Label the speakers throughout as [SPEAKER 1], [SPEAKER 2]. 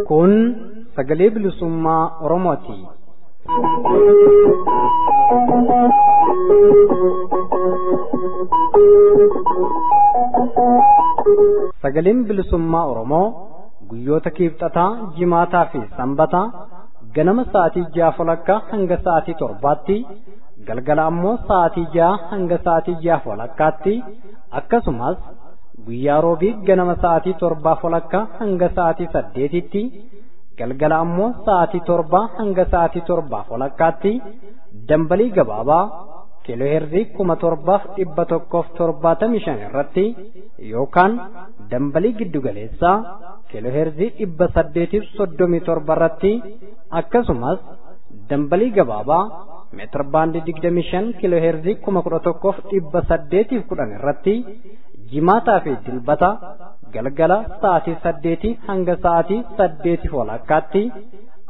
[SPEAKER 1] Kun Sagalee Bilisummaa Oromooti. Sagaleen Bilisummaa Oromoo guyyoota kiibxataa, jimaataa fi sanbataa ganama sa'aatii 6:00 hanga sa'aatii 7:00, galgala ammoo sa'aatii 6 hanga sa'aatii 6:30 akkasumas guyyaa roobii ganama sa'aatii 7:00 hanga sa'aatii 8:00tti, galgala ammoo sa'aatii 7 hanga sa'aatii 7:30tti dambalii gabaabaa kiilooheerzii 7,175 irratti yookaan dambalii giddugaleessaa kiilooheerzii 837 irratti akkasumas dambalii gabaabaa meetir baandii 25 kiilooheerzii 11,810 irratti jimaataa fi dilbata galgala sa'aatii 8 hanga sa'aatii 8:30tti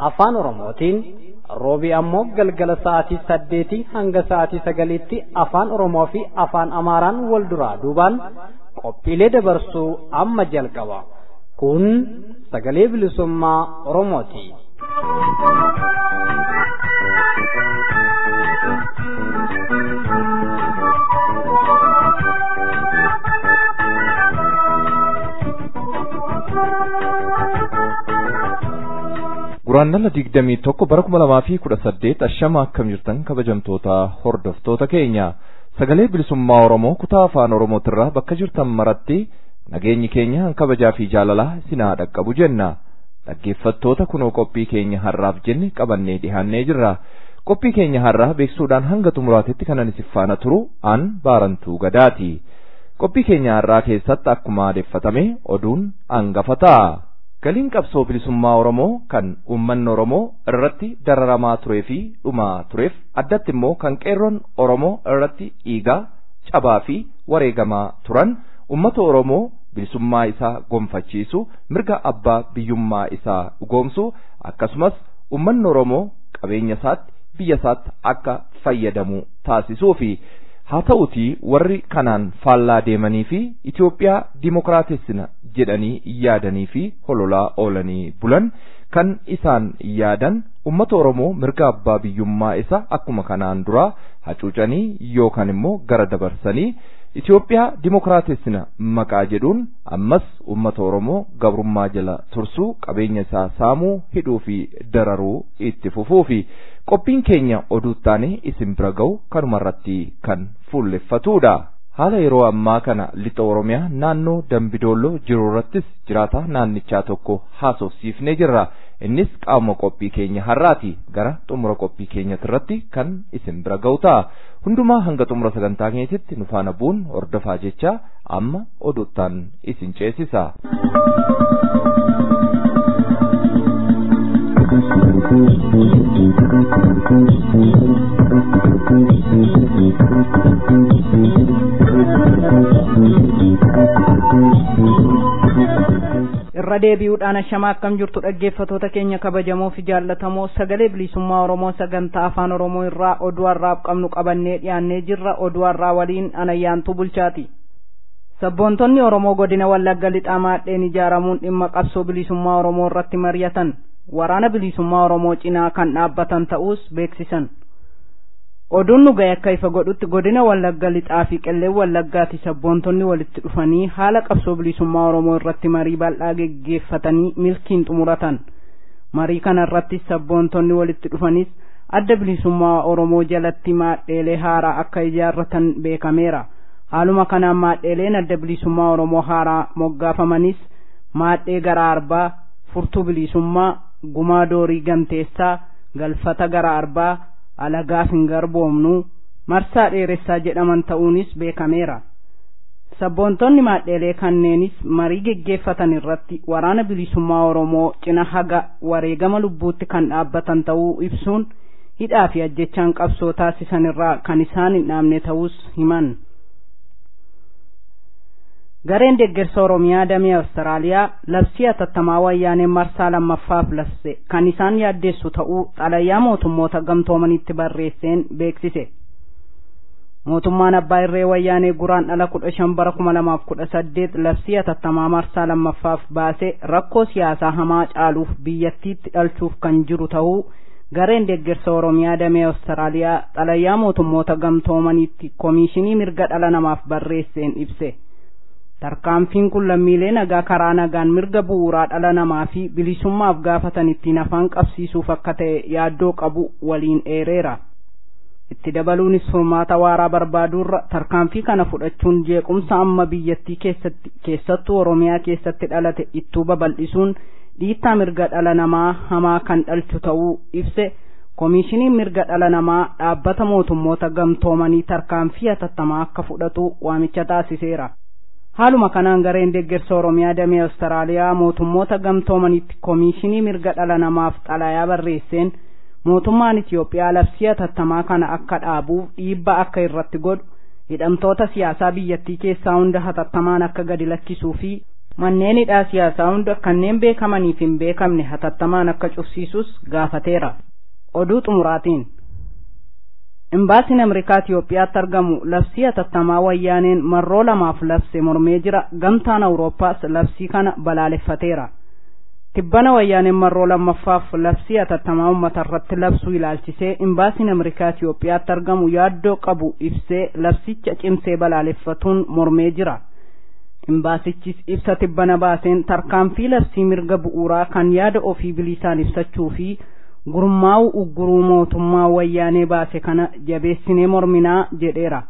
[SPEAKER 1] afaan Oromootiin, roobii ammoo galgala sa'aatii 8 hanga sa'aatii 9tti afaan Oromoo fi afaan Amaaraan wal duraa duubaan qophiilee dabarsuu amma jalqaba. Kun Sagalee Bilisummaa Oromooti.
[SPEAKER 2] Gurraandhala 21 bara 2018 ashama akkam jirtan kabajamtoota hordoftoota keenya. Sagalee Bilisummaa Oromoo kutaa afaan Oromootirraa bakka jirtan maratti nageenyi keenya kabajaa fi jaalalaa isinaa dhaqqabu jenna. Dhaggeeffattoota kunoo qophii keenya har'aaf jenne qabannee dhihaannee jirra. Qophii keenya har'aa beeksuudhaan hanga xumuraatitti kanan isin faana turu an baarantuu gadaati. Qophii keenya har'aa keessatti akkuma aadeffatame oduun hangafa ta'a. Galiin qabsoo bilisummaa Oromoo kan uummanni Oromoo irratti dararamaa turee fi dhumaa tureef addatti immoo kan qeerroon Oromoo irratti dhiigaa cabaa fi wareegamaa turan uummata Oromoo bilisummaa isaa gonfachiisu mirga abbaa biyyummaa isaa dhugoomsu akkasumas uummanni Oromoo qabeenya isaatti biyya isaatti akka fayyadamu taasisuu fi haa ta'utii warri kanaan faallaa deemanii fi Itoophiyaa dimokiraatessina jedhanii yaadanii fi hololaa oolanii bulan kan isaan yaadan ummata Oromoo mirga abbaa biyyummaa isa akkuma kanaan dura hacuucanii yookaan immoo gara dabarsanii Itoophiyaa dimokiraatessina maqaa jedhuun ammas ummata Oromoo gabrummaa jala tursuu qabeenya isaa saamuu hidhuu fi dararuu itti fufuu fi qophiin keenya oduuttaanii isin bira ga'u kanumarratti kan fuulleffatudha. Haala yeroo ammaa kana lixa Oromiyaa naannoo Dambidolloo jiru irrattis jiraataa naannichaa tokko haasofsiifnee jirra. Innis qaama qophii keenya har'aati. Gara xumura qophii keenyatirratti kan isin bira ga'u ta'a. Hundumaa hanga xumura sagantaa keenyatti nu faana bu'uun hordofaa jecha amma oduuttaan isin ceesisa.
[SPEAKER 3] Irra deebi'uudhaan ashama akkam jirtu dhaggeeffatoota keenya kabajamoo fi jaallatamoo Sagalee Bilisummaa Oromoo Sagantaa Afaan Oromoo irraa oduu har'aaf qabnu qabannee dhiyaannee jirra. Oduu har'aa waliin anayyaantuu bulchaati. Sabboontonni Oromoo godina Wallagga lixaa maadheen ijaaramuun dhimma qabsoo bilisummaa Oromoo irratti mari'atan waraana bilisummaa Oromoo cinaa kan dhaabbatan ta'us beeksisan. Oduun nu ga'e akka ifa godhutti godina Wallagga lixaa fi qellee Wallaggaatti sabboontonni walitti dhufanii haala qabsoo bilisummaa Oromoo irratti marii bal'aa geggeeffatanii milkiin xumuratan. Marii kana irratti sabboontonni walitti dhufanis adda bilisummaa Oromoo jalatti maadheelee haaraa akka ijaarratan beekameera. Haaluma kanaan maadheeleen adda bilisummaa Oromoo haaraa moggaafamanis maadhee Garaa Arbaa, Furtuu Bilisummaa, Gumaa Doorii Ganteessaa, Galfata Garaa Arbaa, Alagaaf hin garboomnu, Marsaa Dheeressaa jedhaman ta'uunis beekameera. Sabboontonni maadheelee kanneenis marii geggeeffatan irratti waraana bilisummaa Oromoo cina haga wareegama lubbuutti kan dhaabbatan ta'uu ibsuun hidhaa fi ajjechaan qabsoo taasisan irraa kan isaan hin dhaabne ta'us himan. gareen deeggarsa Oromiyaa damee Awustiraaliyaa labsii hatattamaa wayyaanee marsaa lammaffaaf labse kan isaan yaaddeessu ta'uu xalayaa mootummoota gamtoomanitti barreesseen beeksise. mootummaan abbaa irree wayyaanee Gurraandhala 15 bara 2018 labsii hatattamaa marsaa lammaffaaf baase rakkoo siyaasaa hamaa caaluuf biyyattiitti dhalchuuf kan jiru ta'uu gareen deeggarsa Oromiyaa damee Awustiraaliyaa xalayaa mootummoota gamtoomanitti komishinii mirga dhala namaaf barreesseen ibse. tarkaanfiin kun lammiilee nagaa karaa nagaan mirga bu'uuraa dhala namaa fi bilisummaaf gaafatan ittiin afaan qabsiisuuf akka ta'e yaaddoo qabu waliin eereera. itti dabaluunis furmaata waaraa barbaaduurra tarkaanfii kana fudhachuun jeequmsa amma biyyattii keessattuu Oromiyaa keessatti dhalate ittuu babal'isuun dhiittaa mirga dhala namaa hamaa kan dhalchu ta'uu ibse. Komishinii mirga dhala namaa dhaabbata mootummoota gamtoomanii tarkaanfii hatattamaa akka fudhatu waamicha taasiseera. haaluma kanaan gareen deeggarsa Oromiyaa damee Awustiraaliyaa mootummoota gamtoomanitti komishinii mirga dhala namaaf xalayaa barreesseen mootummaan Itiyoophiyaa labsii hatattamaa kana akka dhaabuuf dhiibbaa akka irratti godhu, hidhamtoota siyaasaa biyyattii keessaa hunda hatattamaan akka gadi lakkisuu fi manneen hidhaa siyaasaa hunda kanneen beekamaniif hin beekamne hatattamaan akka cufsiisus gaafateera. Oduu xumuraatiin Imbaasiin Ameerikaa Itiyoophiyaatti argamu labsii hatattamaa wayyaaneen marroo lamaaf labse mormee jira. Gamtaan Awurooppaas labsii kana balaaleffateera. Tibbana wayyaaneen marroo lammaffaaf labsii hatattamaa uummata irratti labsuu ilaalchisee imbaasiin Ameerikaa Itiyoophiyaatti argamu yaaddoo qabu ibsee labsicha cimsee balaaleffatuun mormee jira. Imbaasichis ibsa tibbana baaseen tarkaanfii labsii mirga bu'uuraa kan yaada ofii bilisaan ibsachuu fi gurmaa'uu ugguruu mootummaa wayyaanee baase kana jabeessinee morminaa jedheera.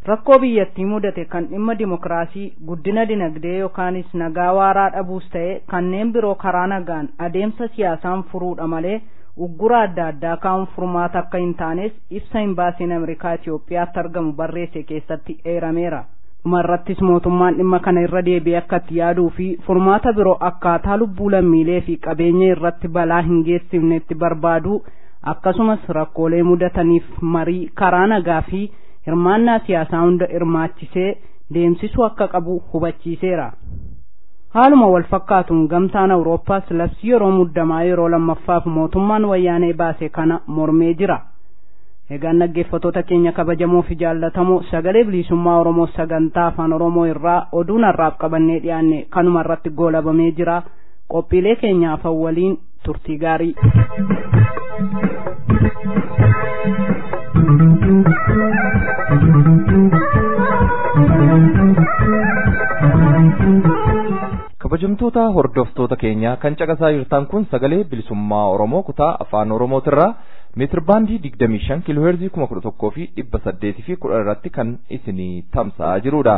[SPEAKER 3] Rakkoo biyyattii mudate kan dhimma dimokiraasii, guddina dinagdee yookaanis nagaa waaraa dhabuus ta'e kanneen biroo karaa nagaan adeemsa siyaasaan furuudha malee uggura adda addaa kaa'uun furmaata akka hin taanes ibsa imbaasiin Ameerikaa Itiyoophiyaatti argamu barreesse keessatti eerameera. Dhumarrattis mootummaan dhimma kana irra deebi'ee akka itti yaaduu fi furmaata biroo akkaataa lubbuu lammiilee fi qabeenya irratti balaa hin geessifnetti barbaadu akkasumas rakkoolee mudataniif marii karaa nagaa fi hirmaannaa siyaasaa hunda hirmaachisee deemsisuu akka qabu hubachiiseera. Haaluma wal fakkaatuun gamtaan Awurooppaas labsii yeroo muddamaa yeroo lammaffaaf mootummaan wayyaanee baase kana mormee jira. Egaan dhaggeeffattoota keenya kabajamoo fi jaallatamoo sagalee bilisummaa Oromoo sagantaa afaan Oromoo irraa oduun har'aaf qabannee dhiyaanne kanuma irratti goolabamee jira. Qophiilee keenyaaf waliin turtii gaarii.
[SPEAKER 2] kabajamtoota hordoftoota keenya kan caqasaa jirtan kun sagalee bilisummaa Oromoo kutaa afaan Oromootirraa meetir baandii 25 kiilooheerzii 11,800 fi 10 irratti kan isinii tamsa'aa jirudha.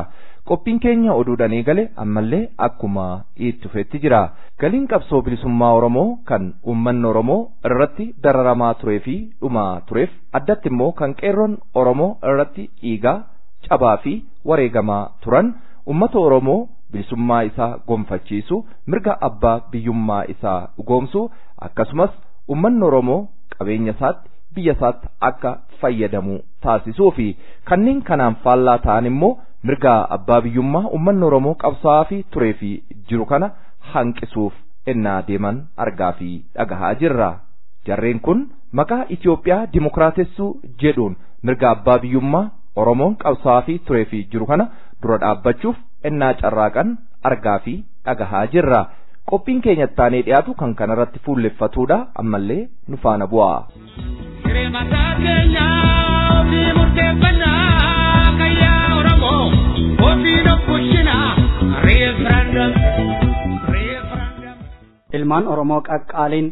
[SPEAKER 2] Qophiin keenya oduudhaan eegale ammallee akkuma itti fufetti jira. Galiin qabsoo bilisummaa Oromoo kan uummanni Oromoo irratti dararamaa turee fi dhumaa tureef addatti immoo kan qeerroon Oromoo irratti dhiigaa cabaa fi wareegamaa turan uummata Oromoo bilisummaa isaa gonfachiisu, mirga abbaa biyyummaa isaa dhugoomsu, akkasumas uummanni Oromoo qabeenya isaatti biyya isaatti akka fayyadamu taasisuu fi kanneen kanaan faallaa ta'an immoo mirga abbaa biyyummaa uummanni Oromoo qabsaa'aa fi turee fi jiru kana hanqisuuf ennaa deeman argaa fi dhagahaa jirra. Jarreen kun maqaa Itiyoophiyaa dimokiraatessuu jedhuun mirga abbaa biyyummaa Oromoon qabsaa'aa fi turee fi jiru kana dura dhaabbachuuf ennaa carraaqan argaa fi dhagahaa jirra. Qophiin keenya taanee dhiyaatu kan kanarratti fuulleffatudha. Ammallee nu faana bu'aa.
[SPEAKER 1] Ilmaan Oromoo qaqqaaliin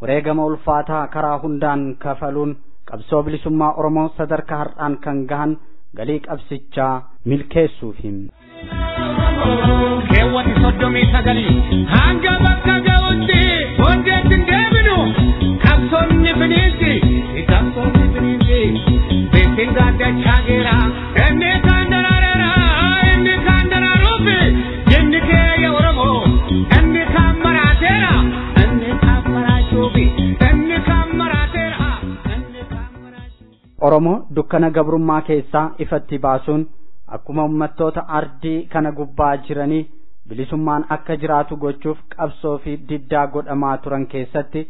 [SPEAKER 1] wareegama ulfaataa karaa hundaan kafaluun qabsoo bilisummaa Oromoo sadarkaa har'aan kan gahan galii qabsichaa milkeessuufi.
[SPEAKER 4] Keewwati 39 hanga bakka ga'utti hondeetti deebinu qabsoonni finiinsi beekin gaaddachaa jira inni kan daraareera inni kan daraaruufi jenni keeyya Oromoo inni kan maraateera inni kan maraachuufi inni kan maraateera inni kan maraachuufi.
[SPEAKER 1] Oromoo dukkana gabrummaa keessaa ifatti baasuun akkuma ummattoota ardii kana gubbaa jiranii bilisummaan akka jiraatu gochuuf qabsoo fi diddaa godhamaa turan keessatti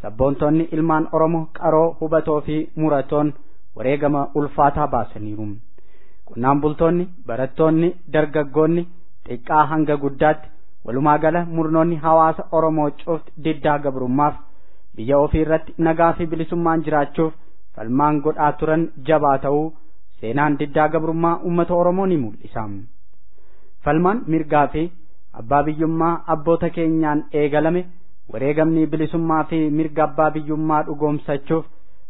[SPEAKER 1] sabboontonni ilmaan Oromoo qaroo hubatoo fi muratoon wareegama ulfaataa baasaniiru. Qonnaan bultoonni, barattoonni, dargaggoonni xiqqaa hanga guddaatti walumaa gala murnoonni hawaasa Oromoo cufti diddaa gabrummaaf biyya ofii irratti nagaa fi bilisummaan jiraachuuf falmaan godhaa turan jabaa ta'uu seenaan diddaa gabrummaa uummata Oromoo ni mul'isa. Falmaan mirgaa fi abbaa biyyummaa abboota keenyaan eegalame wareegamni bilisummaa fi mirga abbaa biyyummaa dhugoomsachuuf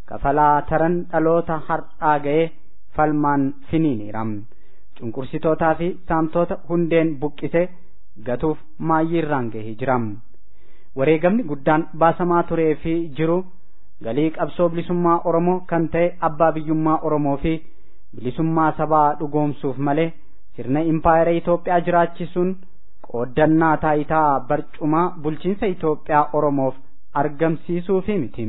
[SPEAKER 1] kafalaa taran dhaloota har'aa ga'ee falmaan finiiniira. Cunqursitootaa fi saamtota hundeen buqqisee gatuuf maayyiirraan ga'ee jira. Wareegamni guddaan baasamaa turee fi jiru galii qabsoo bilisummaa Oromoo kan ta'e abbaa biyyummaa Oromoo fi bilisummaa sabaa dhugoomsuuf malee sirna impaayera Itoophiyaa jiraachisuun qooddannaa taayitaa barcumaa bulchiinsa Itoophiyaa Oromoof argamsiisuuf miti.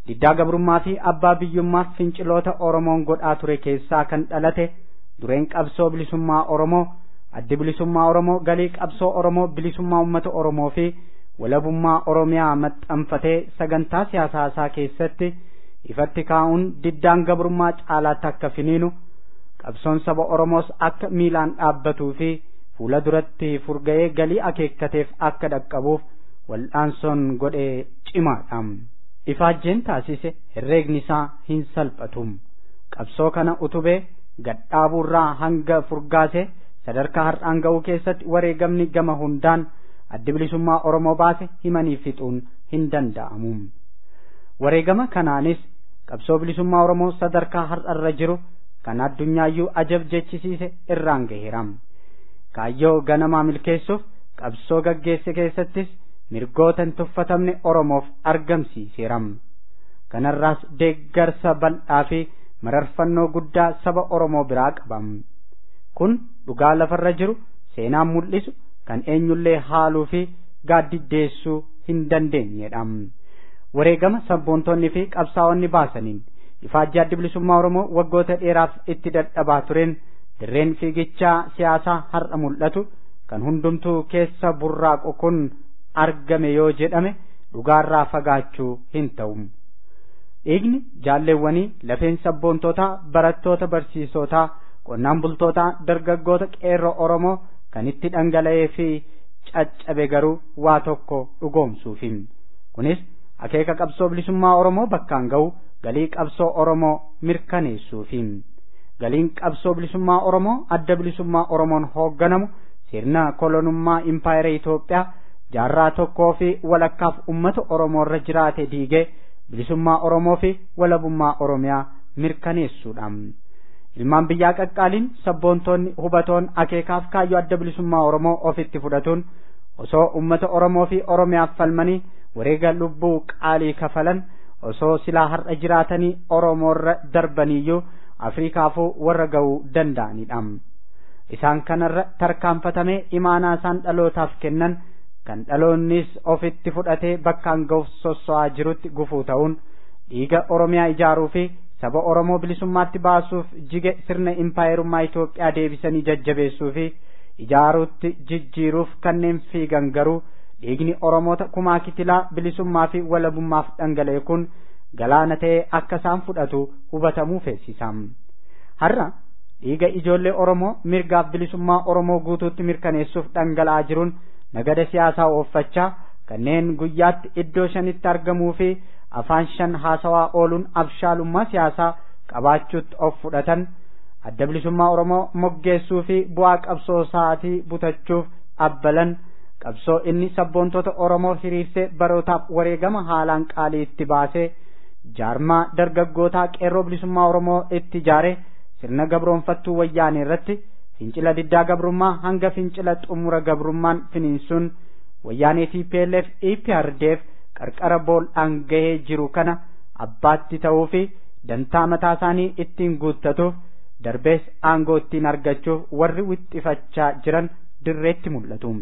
[SPEAKER 1] Diddaa gabrummaa fi abbaa biyyummaaf finciloota Oromoon godhaa ture keessaa kan dhalate dureen qabsoo bilisummaa Oromoo addi bilisummaa Oromoo galii qabsoo Oromoo bilisummaa uummata Oromoo fi walabummaa Oromiyaa maxxanfatee sagantaa siyaasaa isaa keessatti ifatti kaa'uun diddaan gabrummaa caalaatti akka finiinu qabsoon saba Oromoos akka miilaan dhaabbatuu fi fuula duratti furga'ee galii akeekkateef akka dhaqqabuuf wal'aansoon godhee cimaadha. Ifaajjeen taasise herreegni isaa hin salphatu. Qabsoo kana utubee gadhaabuurraa hanga furgaase sadarkaa har'aan ga'uu keessatti wareegamni gama hundaan addi bilisummaa Oromoo baase himanii fixuun hin danda'amu. Wareegama kanaanis qabsoo bilisummaa Oromoo sadarkaa har'arra jiru kan addunyaayyuu ajab jechisiise irraan gaheera. Kaayyoo ganamaa milkeessuuf qabsoo gaggeesse keessattis mirgoota hin tuffatamne Oromoof argamsiiseera. Kanarraas deeggarsa bal'aa fi mararfannoo guddaa saba Oromoo biraa qaba. Kun dhugaa lafarra jiru seenaan mul'isu kan eenyullee haaluu fi gaaddiddeessuu hin dandeenyedha. Wareegama sabboontonni fi qabsaa'onni baasaniin ifaajjii addi bilisummaa Oromoo waggoota dheeraaf itti dadhabaa tureen dirreen fiigichaa siyaasaa har'a mul'atu kan hundumtuu keessa burraaqu kun argame yoo jedhame dhugaarraa fagaachuu hin ta'u. Dhiigni jaalleewwanii lafeen sabboontotaa barattoota barsiisotaa qonnaan bultootaa dargaggoota qeerroo Oromoo kan itti dhangala'ee fi caccabe garuu waa tokko dhugoomsuufi. Kunis akeeka qabsoo bilisummaa Oromoo bakkaan ga'u galii qabsoo Oromoo mirkaneessuufi. Galiin qabsoo bilisummaa Oromoo adda bilisummaa Oromoon hoogganamu sirna kolonummaa impaayera Itoophiyaa jaarraa tokkoo fi walakkaaf ummata Oromoo irra jiraate diigee bilisummaa Oromoo fi walabummaa Oromiyaa mirkaneessuudha. Ilmaan biyyaa qaqqaaliin sabboontonni hubatoon akeekaaf kaayyoo adda bilisummaa Oromoo ofitti fudhatuun osoo ummata Oromoo fi Oromiyaaf falmanii wareega lubbuu qaalii kafalan osoo silaa har'a jiraatanii Oromoorra darbaniyyuu Afriikaafuu warra ga'uu danda'anidha. Isaan kanarra tarkaanfatamee imaanaa isaan dhalootaaf kennan kan dhaloonnis ofitti fudhatee bakkaan ga'uuf sosso'aa jirutti gufuu ta'uun dhiiga Oromiyaa ijaaruu fi saba Oromoo bilisummaatti baasuuf jige sirna impaayerummaa Itoophiyaa deebisanii jajjabeessuu fi ijaaruutti jijjiiruuf kanneen fiigan garuu dhiigni Oromoota kumaa kitilaa bilisummaa fi walabummaaf dhangala'e kun galaana ta'ee akka isaan fudhatu hubatamuu feesisa. Har'a dhiiga ijoollee Oromoo mirgaaf bilisummaa Oromoo guutuutti mirkaneessuuf dhangala'aa jiruun nagada siyaasaa ooffachaa kanneen guyyaatti iddoo 5tti argamuu fi afaan 5 haasawaa ooluun abshaalummaa siyaasaa qabaachuutti of fudhatan adda bilisummaa Oromoo moggeessuu fi bu'aa qabsoo isaatii butachuuf abbalan qabsoo inni sabboontota Oromoo hiriirsee barootaaf wareegama haalaan qaalii itti baasee jaarmaa dargaggootaa qeerroo bilisummaa Oromoo itti ijaare sirna gabroonfattuu wayyaanee irratti fincila diddaa gabrummaa hanga fincila xumura gabrummaan finiinsuun wayyaanee TPLF EPRDF qarqara bool'aan gahee jiru kana abbaatti ta'uu fi dantaa mataa isaanii ittiin guuttatuuf darbees aangoo ittiin argachuuf warri wixxifachaa jiran dirreetti mul'atu.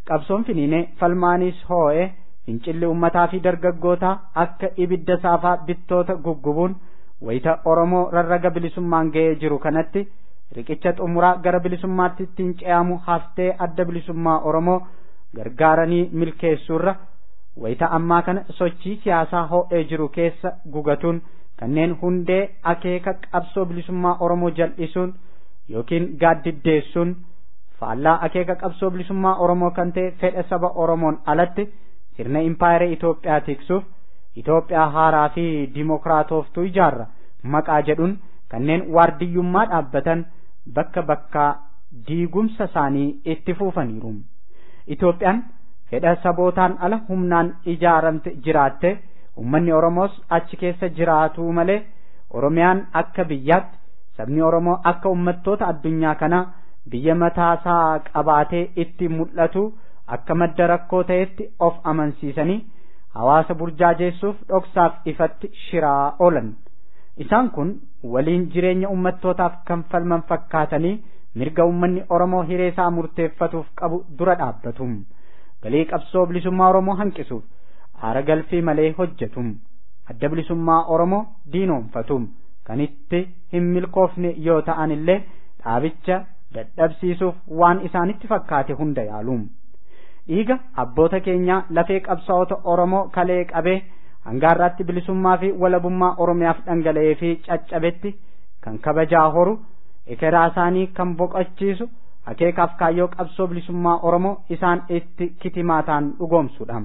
[SPEAKER 1] Qabsoon finiinee falmaanis hoo'ee fincilli ummataa fi dargaggootaa akka ibidda saafaa bittoota guggubuun wayita Oromoo rarraga bilisummaan ga'ee jiru kanatti riqicha xumuraa gara bilisummaatti ittiin ce'amu haftee adda bilisummaa Oromoo gargaaranii milkeessuurra wayita ammaa kana sochii siyaasaa ho'ee jiru keessa gugatuun kanneen hundee akeeka qabsoo bilisummaa Oromoo jal'isuun yookiin gaaddiddeessuun faallaa akeeka qabsoo bilisummaa Oromoo kan ta'e fedha saba Oromoon alatti sirna impaayera Itoophiyaa tiksuuf Itoophiyaa haaraa fi dimokiraatoftuu ijaarra maqaa jedhuun kanneen waardiyyummaa dhaabbatan bakka bakkaa diigumsa isaanii itti fufaniiru. Itoophiyaan fedha sabootaan ala humnaan ijaaramte jiraatte ummanni Oromoos achi keessa jiraatu malee Oromiyaan akka biyyaatti sabni Oromoo akka ummattoota addunyaa kanaa biyya mataasaa qabaatee itti mul'atu akka madda rakkoo ta'etti of amansiisanii hawaasa burjaajessuuf dhoksaaf ifatti shiraa oolan. Isaan kun waliin jireenya ummattootaaf kan falman fakkaatanii mirga ummanni Oromoo hiree isaa murteeffatuuf qabu dura dhaabbatu. Galii qabsoo bilisummaa Oromoo hanqisuuf aara galfii malee hojjetu. Adda bilisummaa Oromoo diinoomfatu. Kan itti hin milkoofne yoo ta'an illee dhaabicha dadhabsiisuuf waan isaanitti fakkaate hunda yaalu. Dhiiga abboota keenyaa lafee qabsaa'ota Oromoo kalee qabee hangaarraatti bilisummaa fi walabummaa Oromiyaaf dhangala'ee fi caccabetti kan kabajaa horu ekeraa isaanii kan boqochiisu akeekaaf kaayyoo qabsoo bilisummaa Oromoo isaan itti kitimaataan dhugoomsuudha.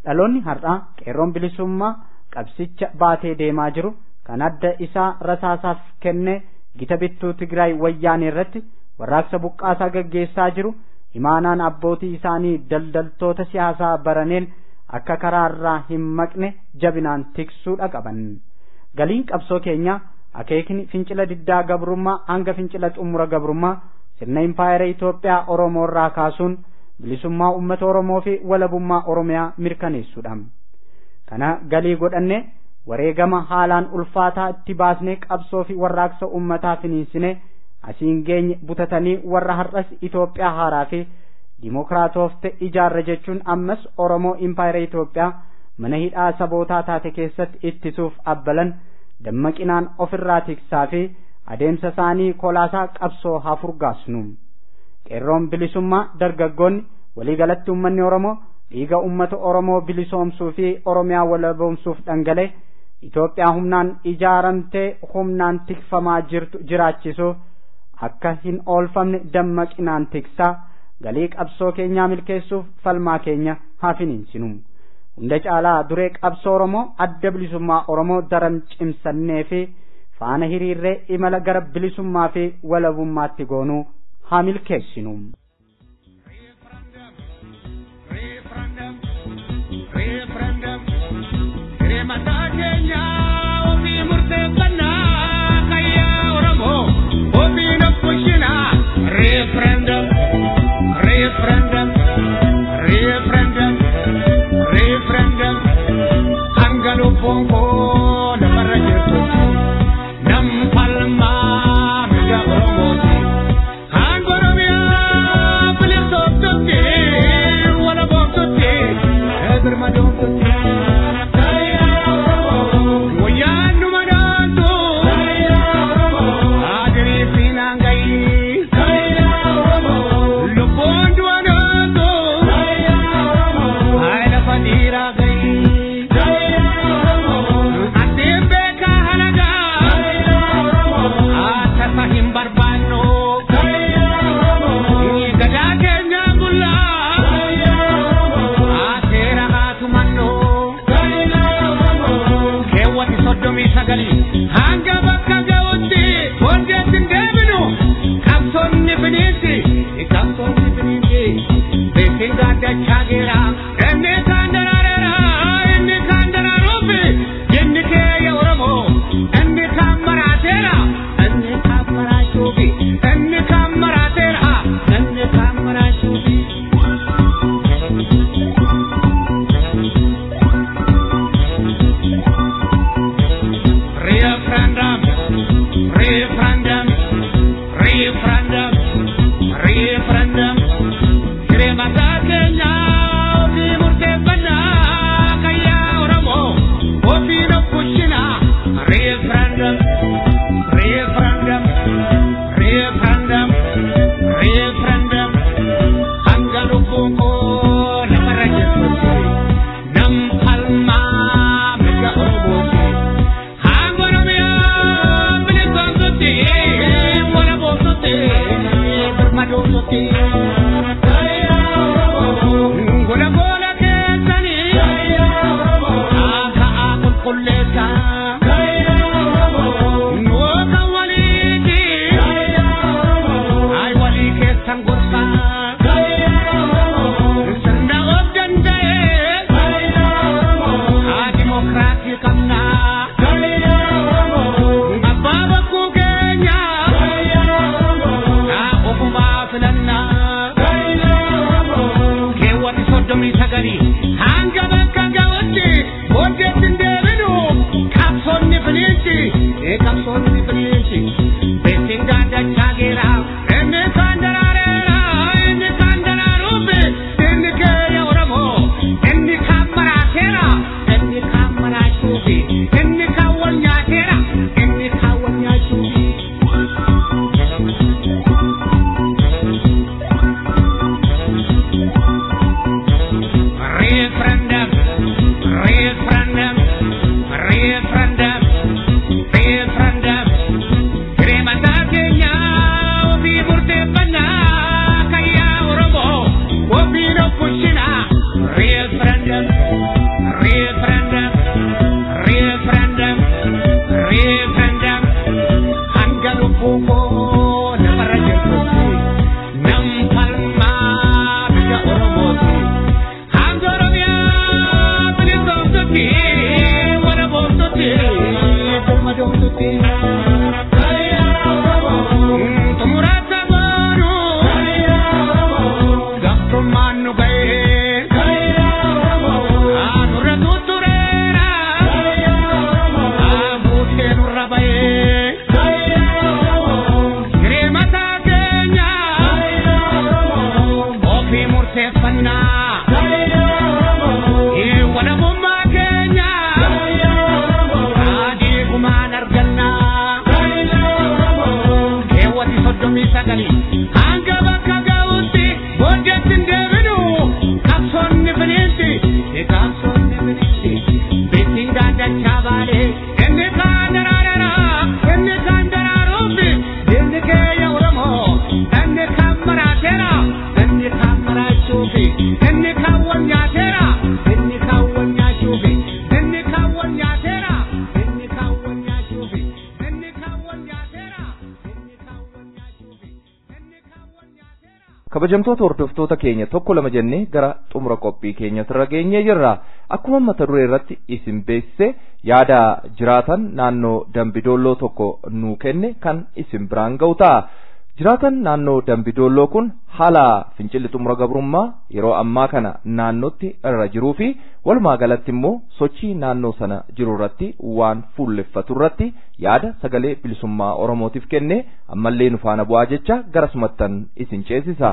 [SPEAKER 1] Dhaloonni har'aa qeerroon bilisummaa qabsicha baatee deemaa jiru kan adda isaa rasaasaaf kenne gita bittuu Tigraay wayyaanee irratti warraaqsa buqqaasaa gaggeessaa jiru imaanaan abbootii isaanii daldaltoota siyaasaa baraneen akka karaarraa hin maqne jabinaan tiksuudha qaban. Galiin qabsoo keenya akeekni fincila diddaa gabrummaa hanga fincila xumura gabrummaa sirna impaayera Itoophiyaa Oromoo irraa kaasuun bilisummaa uummata Oromoo fi walabummaa Oromiyaa mirkaneessuudha. Kana galii godhanne wareegama haalaan ulfaataa itti baasnee qabsoo fi warraaqsa uummataa finiinsine asiin geenye butatanii warra har'as Itoophiyaa haaraa fi dimokiraatofte ijaarra jechuun ammas Oromoo impaayera Itoophiyaa mana hidhaa sabootaa taate keessatti ittisuuf abbalan dammaqinaan ofirraa tiksaa fi adeemsa isaanii kolaasaa qabsoo haa furgaasnu. Qeerroon bilisummaa dargaggoonni waliigalatti uummanni Oromoo dhiiga uummata Oromoo bilisoomsuu fi Oromiyaa walaboomsuuf dhangale Itoophiyaa humnaan ijaaramtee humnaan tikfamaa jirtu jiraachisuu akka hin oolfamne dammaqinaan tiksaa galii qabsoo keenyaa milkeessuuf falmaa keenya haa finiinsinu. Hunda caalaa duree qabsoo Oromoo adda bilisummaa Oromoo daran cimsannee fi faana hiriirree imala gara bilisummaa fi walabummaatti goonuu haa milkeessinu.
[SPEAKER 4] Nam palma mega Oromo, Angoromia.
[SPEAKER 2] kabajamtoota hordoftoota keenya tokko lama jennee gara xumura qophii keenyatti irra geenyee jirra. Akkuma mata duree irratti isin beeksise yaada jiraatan naannoo Dambidolloo tokko nuu kenne kan isin biraan ga'u ta'a. Jiraatan naannoo Dambidolloo kun haala fincilli xumura gabrummaa yeroo ammaa kana naannootti irra jiruu fi walumaa galatti immoo sochii naannoo sana jiru irratti waan fuulleffatu irratti yaada sagalee bilisummaa Oromootiif kenne ammallee nu faana bu'aa jecha garasumattan isin ceesisa.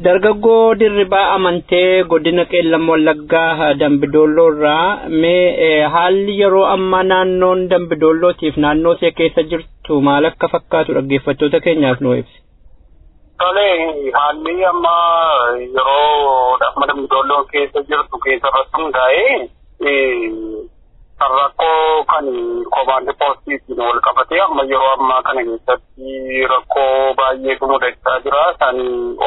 [SPEAKER 5] Dargaggoo Dirribaa Amantee godina Qeellam Wallaggaa Dambidolloo irraa mee haalli yeroo ammaa naannoon Dambidollootiif naannoo ishee keessa jirtu maal akka fakkaatu dhaggeeffattoota keenyaaf nu ibsi.
[SPEAKER 6] Haalli ammaa yeroo Dambidolloo keessa jirtu keessatti hundaa'ee rakkoo kan komaandi poostiitiin wal qabatee amma yeroo ammaa kana keessatti rakkoo baay'eetu mudachaa jira. Kan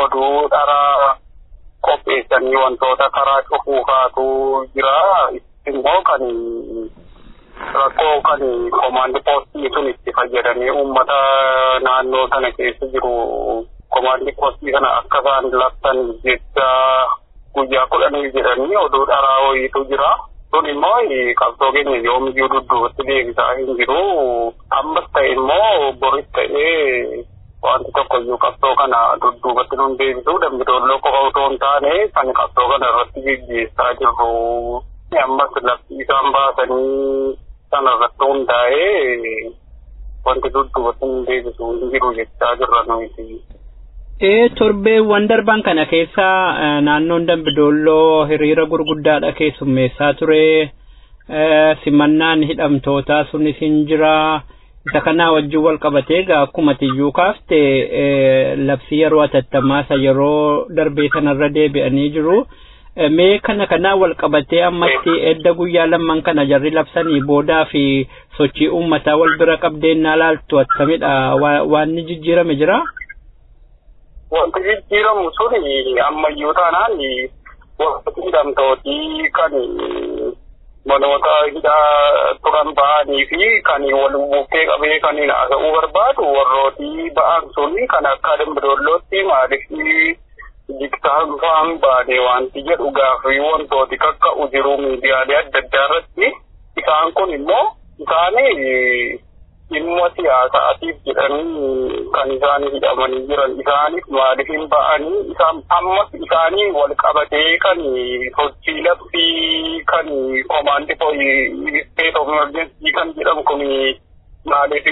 [SPEAKER 6] oduu dharaa qopheessanii wantoota karaa cufuufaatu jira. Immoo kan rakkoo kan komaandi poostii sun itti fayyadamee uummata naannoo sana keessa jiru komaandi poostii kana akka isaan labsan jecha guyyaa 10 jedhanii oduu dharaa wayiitu jira. Sun immoo qabsoo keenya yoomiyyuu dudduubatti deebisaa hin jiru. Ammas ta'e immoo boris ta'ee wanti tokkoyyuu qabsoo kana dudduubatti nun deebisu. Dambidolloo qofa otoo hin taane kan qabsoo kana irratti gaggeessaa jirru. Ammas lafti isaan baasanii sana irratti hundaa'ee wanti dudduubatti nun deebisu hin jiru jechaa jirra nuti.
[SPEAKER 5] Torbeewwan darban kana keessa naannoon Dambidolloo hiriira gurguddaadha keessummeessaa ture. Simannaan hidhamtootaa sunis hin jira. Isa kana wajjin wal qabatee akkuma tiyyuu kaafte labsii yeroo atattamaa yeroo darbee sanarra deebi'anii jiru. Mee kana wal qabatee ammatti edda guyyaa lamman kana jarri labsanii boodaa fi sochii uummataa wal bira qabdeennaa laaltu attamidha waan ni jijjiirame jira?
[SPEAKER 6] Wanti jijjiiramu suni ammayyuu taanaan wanti hidhamtootii kan manoota hidhaa turan ba'anii fi kan wal bukkee qabee kan haasa'uu barbaadu warrooti ba'an suni kan akka Dambidollootti maaliif jiktaan faan baane wanti jedhu gaafii wantooti kakka'u jiru miidiyaalee adda addaa irratti. Isaan kun immoo isaanii dhimma siyaasaatiif jedhanii kan isaan hidhamanii jiran. Isaaniif maaliif hin ba'anii isaan ammas isaanii wal qabatee kan sochii labsii kan komaandi state of emergency kan jedhamu kun maaliif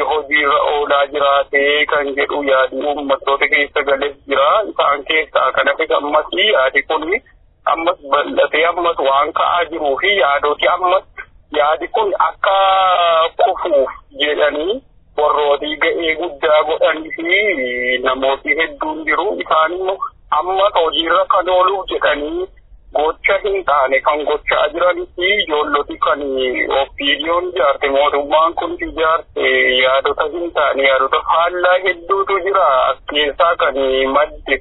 [SPEAKER 6] hojiirra oolaa jiraatee kan jedhu yaadii uummattoota keessa galees jira. Isaan keessaa kan hafe ammas yaadi kun ammas bal'atee ammas waan ka'aa jiruu fi yaadoti ammas yaadi kun akka kufuuf jedhanii warrooti ga'ee guddaa godhanii fi namooti hedduun jiru. Isaan immoo amma hojiirra kan ooluuf jedhanii gocha hin taane kan gochaa jiranii fi ijoolloti kan oppiidiyoon ijaarte mootummaan kun ijaarte yaadota hin taane yaadota faallaa hedduutu jira as keessaa kan madde.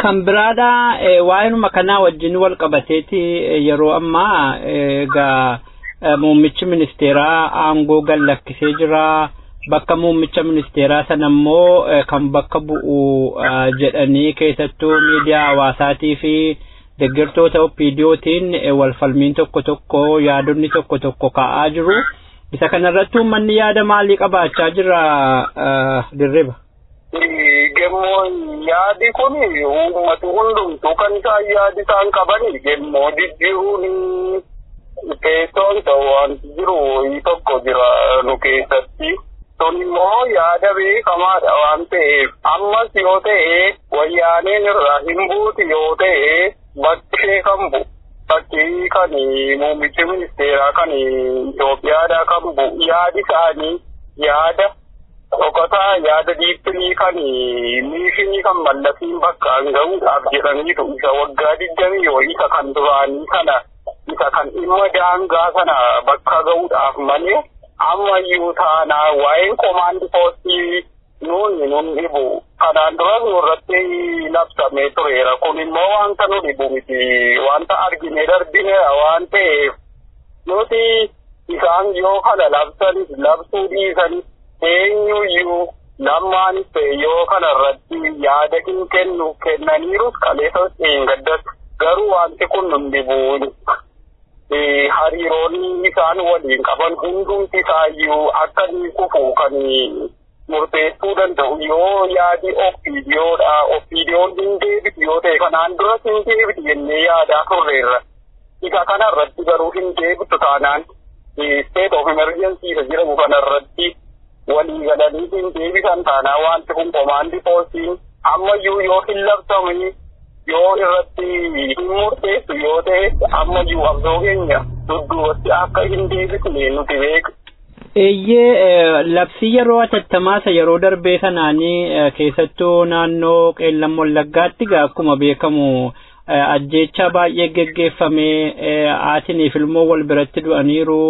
[SPEAKER 5] Kan biraadha waa'inuma kanaa wajjin wal qabateeti yeroo ammaa egaa muummichi ministeeraa aangoo gallakkisee jira. Bakka muummicha ministeeraa sana immoo kan bakka bu'u jedhanii keessattuu miidiyaa hawaasaatii fi deeggartoota oppiidiyootiin wal falmiin tokko yaadonni tokko ka'aa jiru. Isa kanarratti uummanni yaada maalii qabaachaa jira Dirriba?
[SPEAKER 6] Gemmoo yaadi kun uummatu hundumtuu kan isaan yaadi isaan qabani gemmoo jijjiiruun keessoon ta'u wanti jiru tokko jira nu keessatti. Sun immoo yaada beekamaadha waan ta'eef ammas yoo ta'e wayyaaneen irraa hin buuti yoo ta'e bakki ishee kan bu'u bakki kan muummichi ministeeraa kan Itoophiyaadhaa kan bu'u yaadi isaanii yaada dhokataa yaada diippirii kan miishinii kan mallasiin bakkaan ga'uudhaaf jedhaniitu isa waggaa 20 yoo isa kan duraanii kana isa kan dhimma daangaa sana bakka ga'uudhaaf malee ammayyuu taanaa waa'een komaandi poostii nun dhibu kanaan duras nurratti labsamee tureera kun immoo wanta nu dhibu miti wanta argine darbineera waan ta'eef nuti isaan yoo kana labsanis labsuu dhiisanis eenyuyyuu lammaanis ta'e yoo kanarratti yaada hin kennu kennaniirus kaleessas gaddas garuu wanti kun nun dhibu hariiroon isaan waliin qaban hundumti isaayyuu akka ni kufu kan murteessuu danda'u yoo yaadi ofiidiyoon hin deebitu yoo ta'e kanaan duras hin deebitu jennee yaadaa turreerra isa kanarratti garuu hin deebitu taanaan state of emergency isa jedhamu kanarratti walii galanii hin deebisan taanaa wanti kun komaandi poostiin ammayyuu yoo hin labsamne yoo irratti hin murteessu yoo ta'e ammayyuu abdoo keenya dudduubatti akka hin deebisne nuti beekna.
[SPEAKER 5] Eeyyee labsii yeroo atattamaasa yeroo darbee sanaanii keessattuu naannoo qeellam wallaggaatti akkuma beekamu ajjeechaa baay'ee geggeeffamee haatiniif ilmoo wal biratti du'aniiru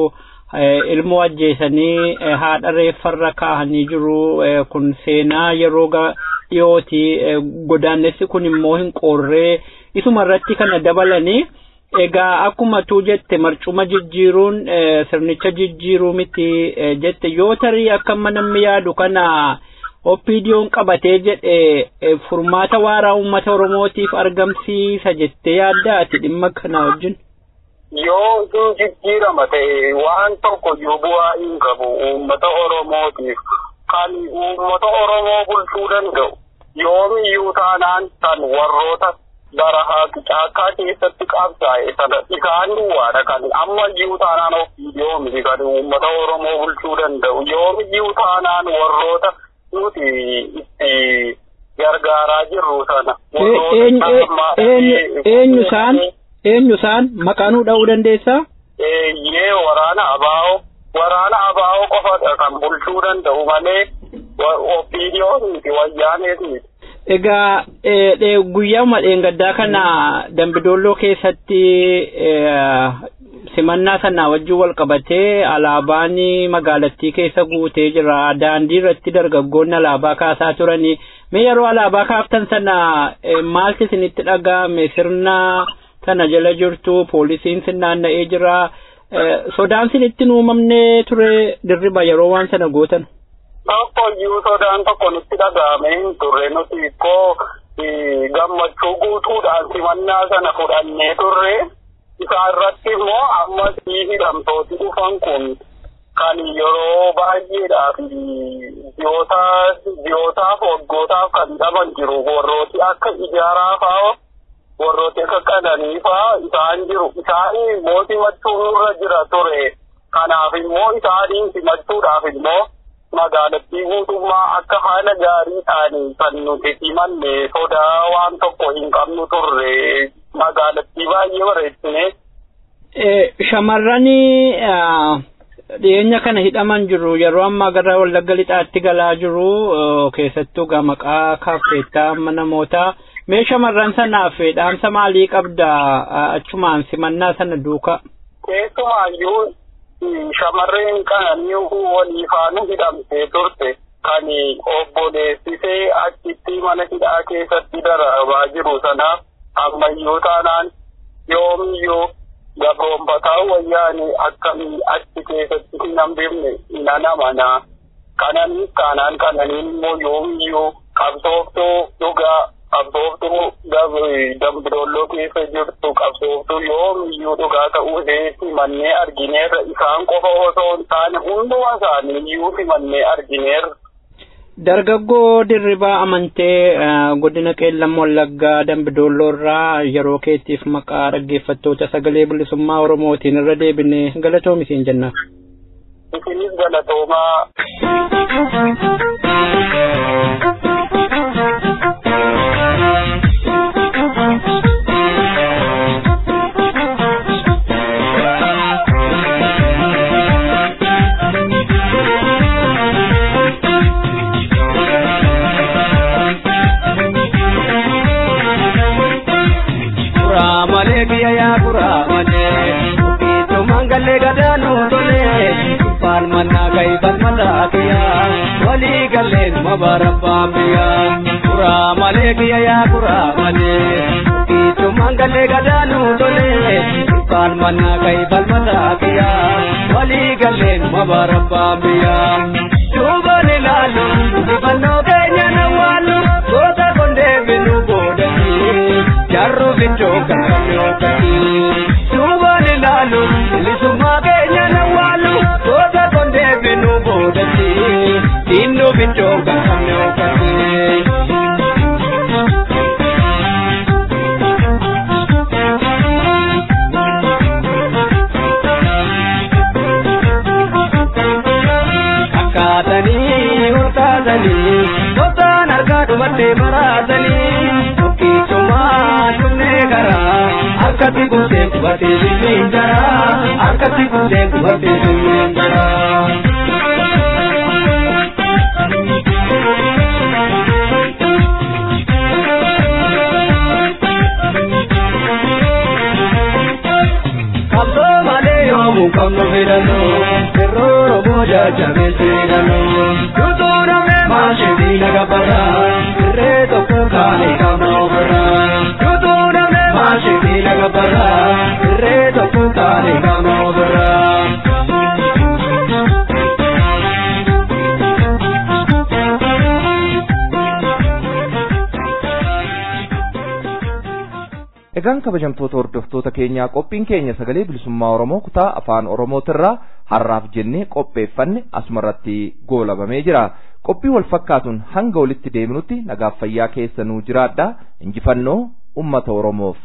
[SPEAKER 5] ilmoo ajjeesanii haadha reeffarra kaahanii jiru kun seenaa yeroo dhiyooti godaannessi kun immoo hin qorree isuma irratti kana dabalanii egaa akkuma tuu jette marcuma jijjiiruun sirnicha jijjiiruu miti jette yoo tarii akka namni yaadu kana oppiidiyoon qabatee jedhe furmaata waaraa uummata Oromootiif argamsiisa jettee yaadda ati dhimma kana wajjin?
[SPEAKER 6] Yoo hin jijjiirama ta'e waan tokko bu'aa hin qabu uummata Oromootiif kan uummata Oromoo bulchuu danda'u yoomiyyuu taanaan kan warroota bara caakkaa keessatti qabsaa'e sana isaan duwwaadha kan ammayyuu taanaan ofiidiyoo miti kan uummata Oromoo bulchuu danda'u yoomiyyuu taanaan warroota nuti itti gargaaraa jirru sana.
[SPEAKER 5] Eenyu isaan maqaanuu dha'uu dandeessaa?
[SPEAKER 6] Yee waraana abaa'oo qofa kan bulchuu danda'u malee ofiidiyoo miti wayyaanees miti.
[SPEAKER 5] Egaa guyyaa dheengaddaa kana Dambidolloo keessatti simannaa sana wajjin wal qabatee alaabaan magaalattii keessa guutee jira daandii irratti dargaggoonni alaabaa kaasaa turanii mee yeroo alaabaa kaaftan sana maaltu isinitti dhaga'ame sirna sana jala jirtu poolisiin sin naanna'ee jira sodaan isinitti uumamne ture dirriba yeroo waan sana gootan?
[SPEAKER 6] Tokkoyyuu sodaan tokko nutti dhaga'ame hin turre nuti ikkoo gammachuu guutuudhaan simannaa sana fudhannee turre isaa irratti immoo ammas hidhamtooti dhufan kun kan yeroo baay'eedhaaf ji'ootaaf waggootaaf kan hidhaman jiru warrooti akka ijaaraa fa'aa warrooti akka qananii fa'aa isaan jiru isaanii immoo simachuun irra jira ture kanaaf immoo isaaniin simachuudhaaf immoo magaalattii guutummaa akka haala gaariidhaan kan nuti simanne sodaa waan tokko hin qabnu turre magaalattii baay'ee bareechine.
[SPEAKER 5] Shamarran dhiyeenya kana hidhaman jiru yeroo ammaa gara Wallagga Lixaatti galaa jiru keessattuu maqaa kaffeettaa namootaa mee shamarran sanaaf dhaamsa maalii qabda achumaan simannaa sana duuka?
[SPEAKER 6] Keessumaayyuu shamarreen kananii waliifaanu hidhamtee turte kan obboleessisee achitti mana hidhaa keessatti darabaa jiru sanaaf ammayyuu taanaan yoomiyyuu gabroonfataa wayyaanii akkamii achi keessatti hin hambifne nanamana kananiif kaanaan kananiin immoo yoomiyyuu qabsooftuu dhugaa qabsooftuu Dambidolloo keessa jirtu qabsooftuu yoomiyyuu dhugaa ta'uu simannee argineerra isaan qofa osoo hin taane hunduma isaaniiyyuu simannee argineerra.
[SPEAKER 5] Dargaggoo Dirribaa Amantee godina Qeellam Wallaggaa Dambidolloo irraa yeroo keetiif maqaa dhaggeeffattoota Sagalee Bilisummaa Oromootiin irra deebinee galatoomi siin jenna.
[SPEAKER 6] Isinis galatoomaa.
[SPEAKER 4] Gurraandhala ya Gurraandhala
[SPEAKER 7] galee gadaanu tole palmanna kai balmalakiya wali galeen mabara bambiya kura malekiya ya kura male kitu mangale gadaanu tole palmanna kai balmalakiya wali galeen mabara bambiya jubale lalu banno kenya nawalu kota konde binu bodani jarro bicho kamyo kati jubale lalu Bilisummaa kenya nawalu kota konde binu bodani inno bicho kamyo kati Kotaan argaa dhumattee maraasanii Tokkichumaa dhumnee garaa Harkatti kuusee qubatee silmiin jaraa Harkatti kuusee qubatee silmiin jaraa Kabsoo malee yoomuu qabnu fedhannoo Yeroo Oromoo jajjabeesseedhannoo Maashii nagabara, irree tokko kaanii kamoofara. Yuutuudhaame maashii nagabara, irree tokko kaanii kamoofara.
[SPEAKER 2] Egaan kabajamtoota hordoftoota keenyaa qophiin keenya sagalee bilisummaa Oromoo kutaa afaan Oromootirraa har'aaf jennee qopheeffanne asumarratti goolabamee jira. Qophii wal fakkaatuun hanga walitti deebinutti nagaaf fayyaa keessanuu jiraadha. Injifannoo uummata Oromoof.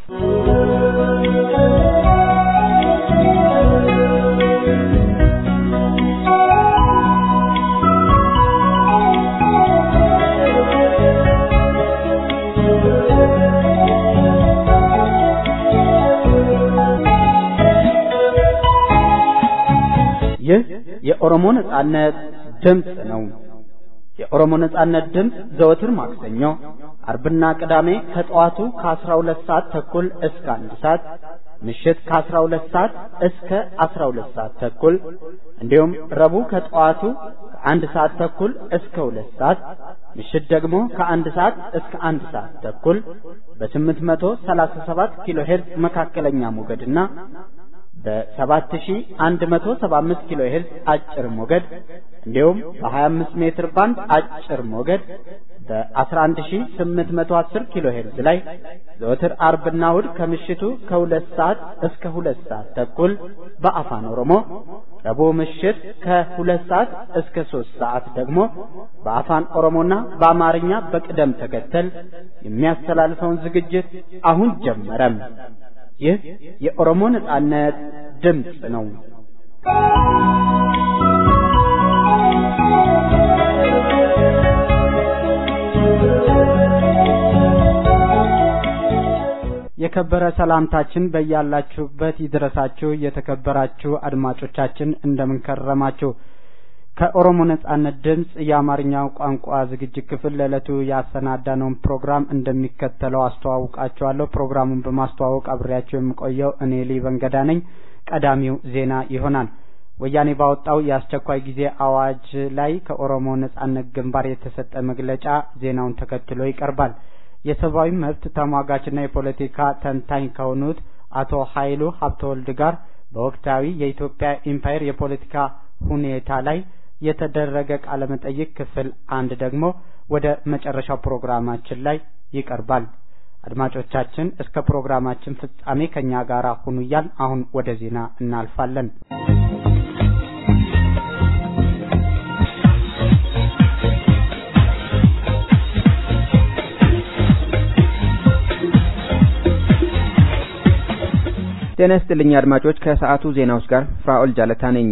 [SPEAKER 1] ይህ የኦሮሞ ነጻነት ድምጽ ነው። የኦሮሞ ነጻነት ድምጽ ዘወትር ማክሰኞ፣ አርብና ቅዳሜ ከጠዋቱ ከ12 ሰዓት ተኩል እስከ 1 ሰዓት፣ ምሽት ከ12 ሰዓት እስከ 12 ሰዓት ተኩል እንዲሁም ረቡዕ ከጠዋቱ ከ1 ሰዓት ተኩል እስከ 2 ሰዓት፣ ምሽት ደግሞ ከ1 ሰዓት እስከ 1 ሰዓት ተኩል በ837 ኪሎ ሄርዝ መካከለኛ ሞገድና በ7175 ኪሎ ሄርዝ አጭር ሞገድ እንዲሁም በ25 ሜትር ባንድ አጭር ሞገድ በ11810 ኪሎ ሄርዝ ላይ ዘወትር አርብና እሁድ ከምሽቱ ከ2 ሰዓት እስከ 2 ሰዓት ተኩል በአፋን ኦሮሞ፣ ረቡዕ ምሽት ከ2 ሰዓት እስከ 3 ሰዓት ደግሞ በአፋን ኦሮሞና በአማርኛ በቅደም ተከተል የሚያስተላልፈውን ዝግጅት አሁን ጀመረም። ይህ የኦሮሞ ነጻነት ድምጽ ነው። የከበረ ሰላምታችን በያላችሁበት ይድረሳችሁ። የተከበራችሁ አድማጮቻችን እንደምን ከረማችሁ? ከኦሮሞ ነጻነት ድምጽ የአማርኛው ቋንቋ ዝግጅት ክፍል ለዕለቱ ያሰናዳነውን ፕሮግራም እንደሚከተለው አስተዋውቃችኋለሁ። ፕሮግራሙን በማስተዋወቅ አብሬያችሁ የምቆየው እኔ ሊበንገዳ ነኝ። ቀዳሚው ዜና ይሆናል። ወያኔ ባወጣው የአስቸኳይ ጊዜ አዋጅ ላይ ከኦሮሞ ነጻነት ግንባር የተሰጠ መግለጫ ዜናውን ተከትሎ ይቀርባል። የሰብአዊ መብት ተሟጋችና የፖለቲካ ተንታኝ ከሆኑት አቶ ኃይሉ ሀብተወልድ ጋር በወቅታዊ የኢትዮጵያ ኢምፓየር የፖለቲካ ሁኔታ ላይ የተደረገ ቃለ መጠይቅ ክፍል 1 ደግሞ ወደ መጨረሻው ፕሮግራማችን ላይ ይቀርባል። አድማጮቻችን እስከ ፕሮግራማችን ፍጻሜ ከኛ ጋር ሁኑ እያልን አሁን ወደ ዜና እናልፋለን።
[SPEAKER 8] ጤና ይስጥልኝ አድማጮች፣ ከሰዓቱ ዜናዎች ጋር ፍራኦል ጃለታ ነኝ።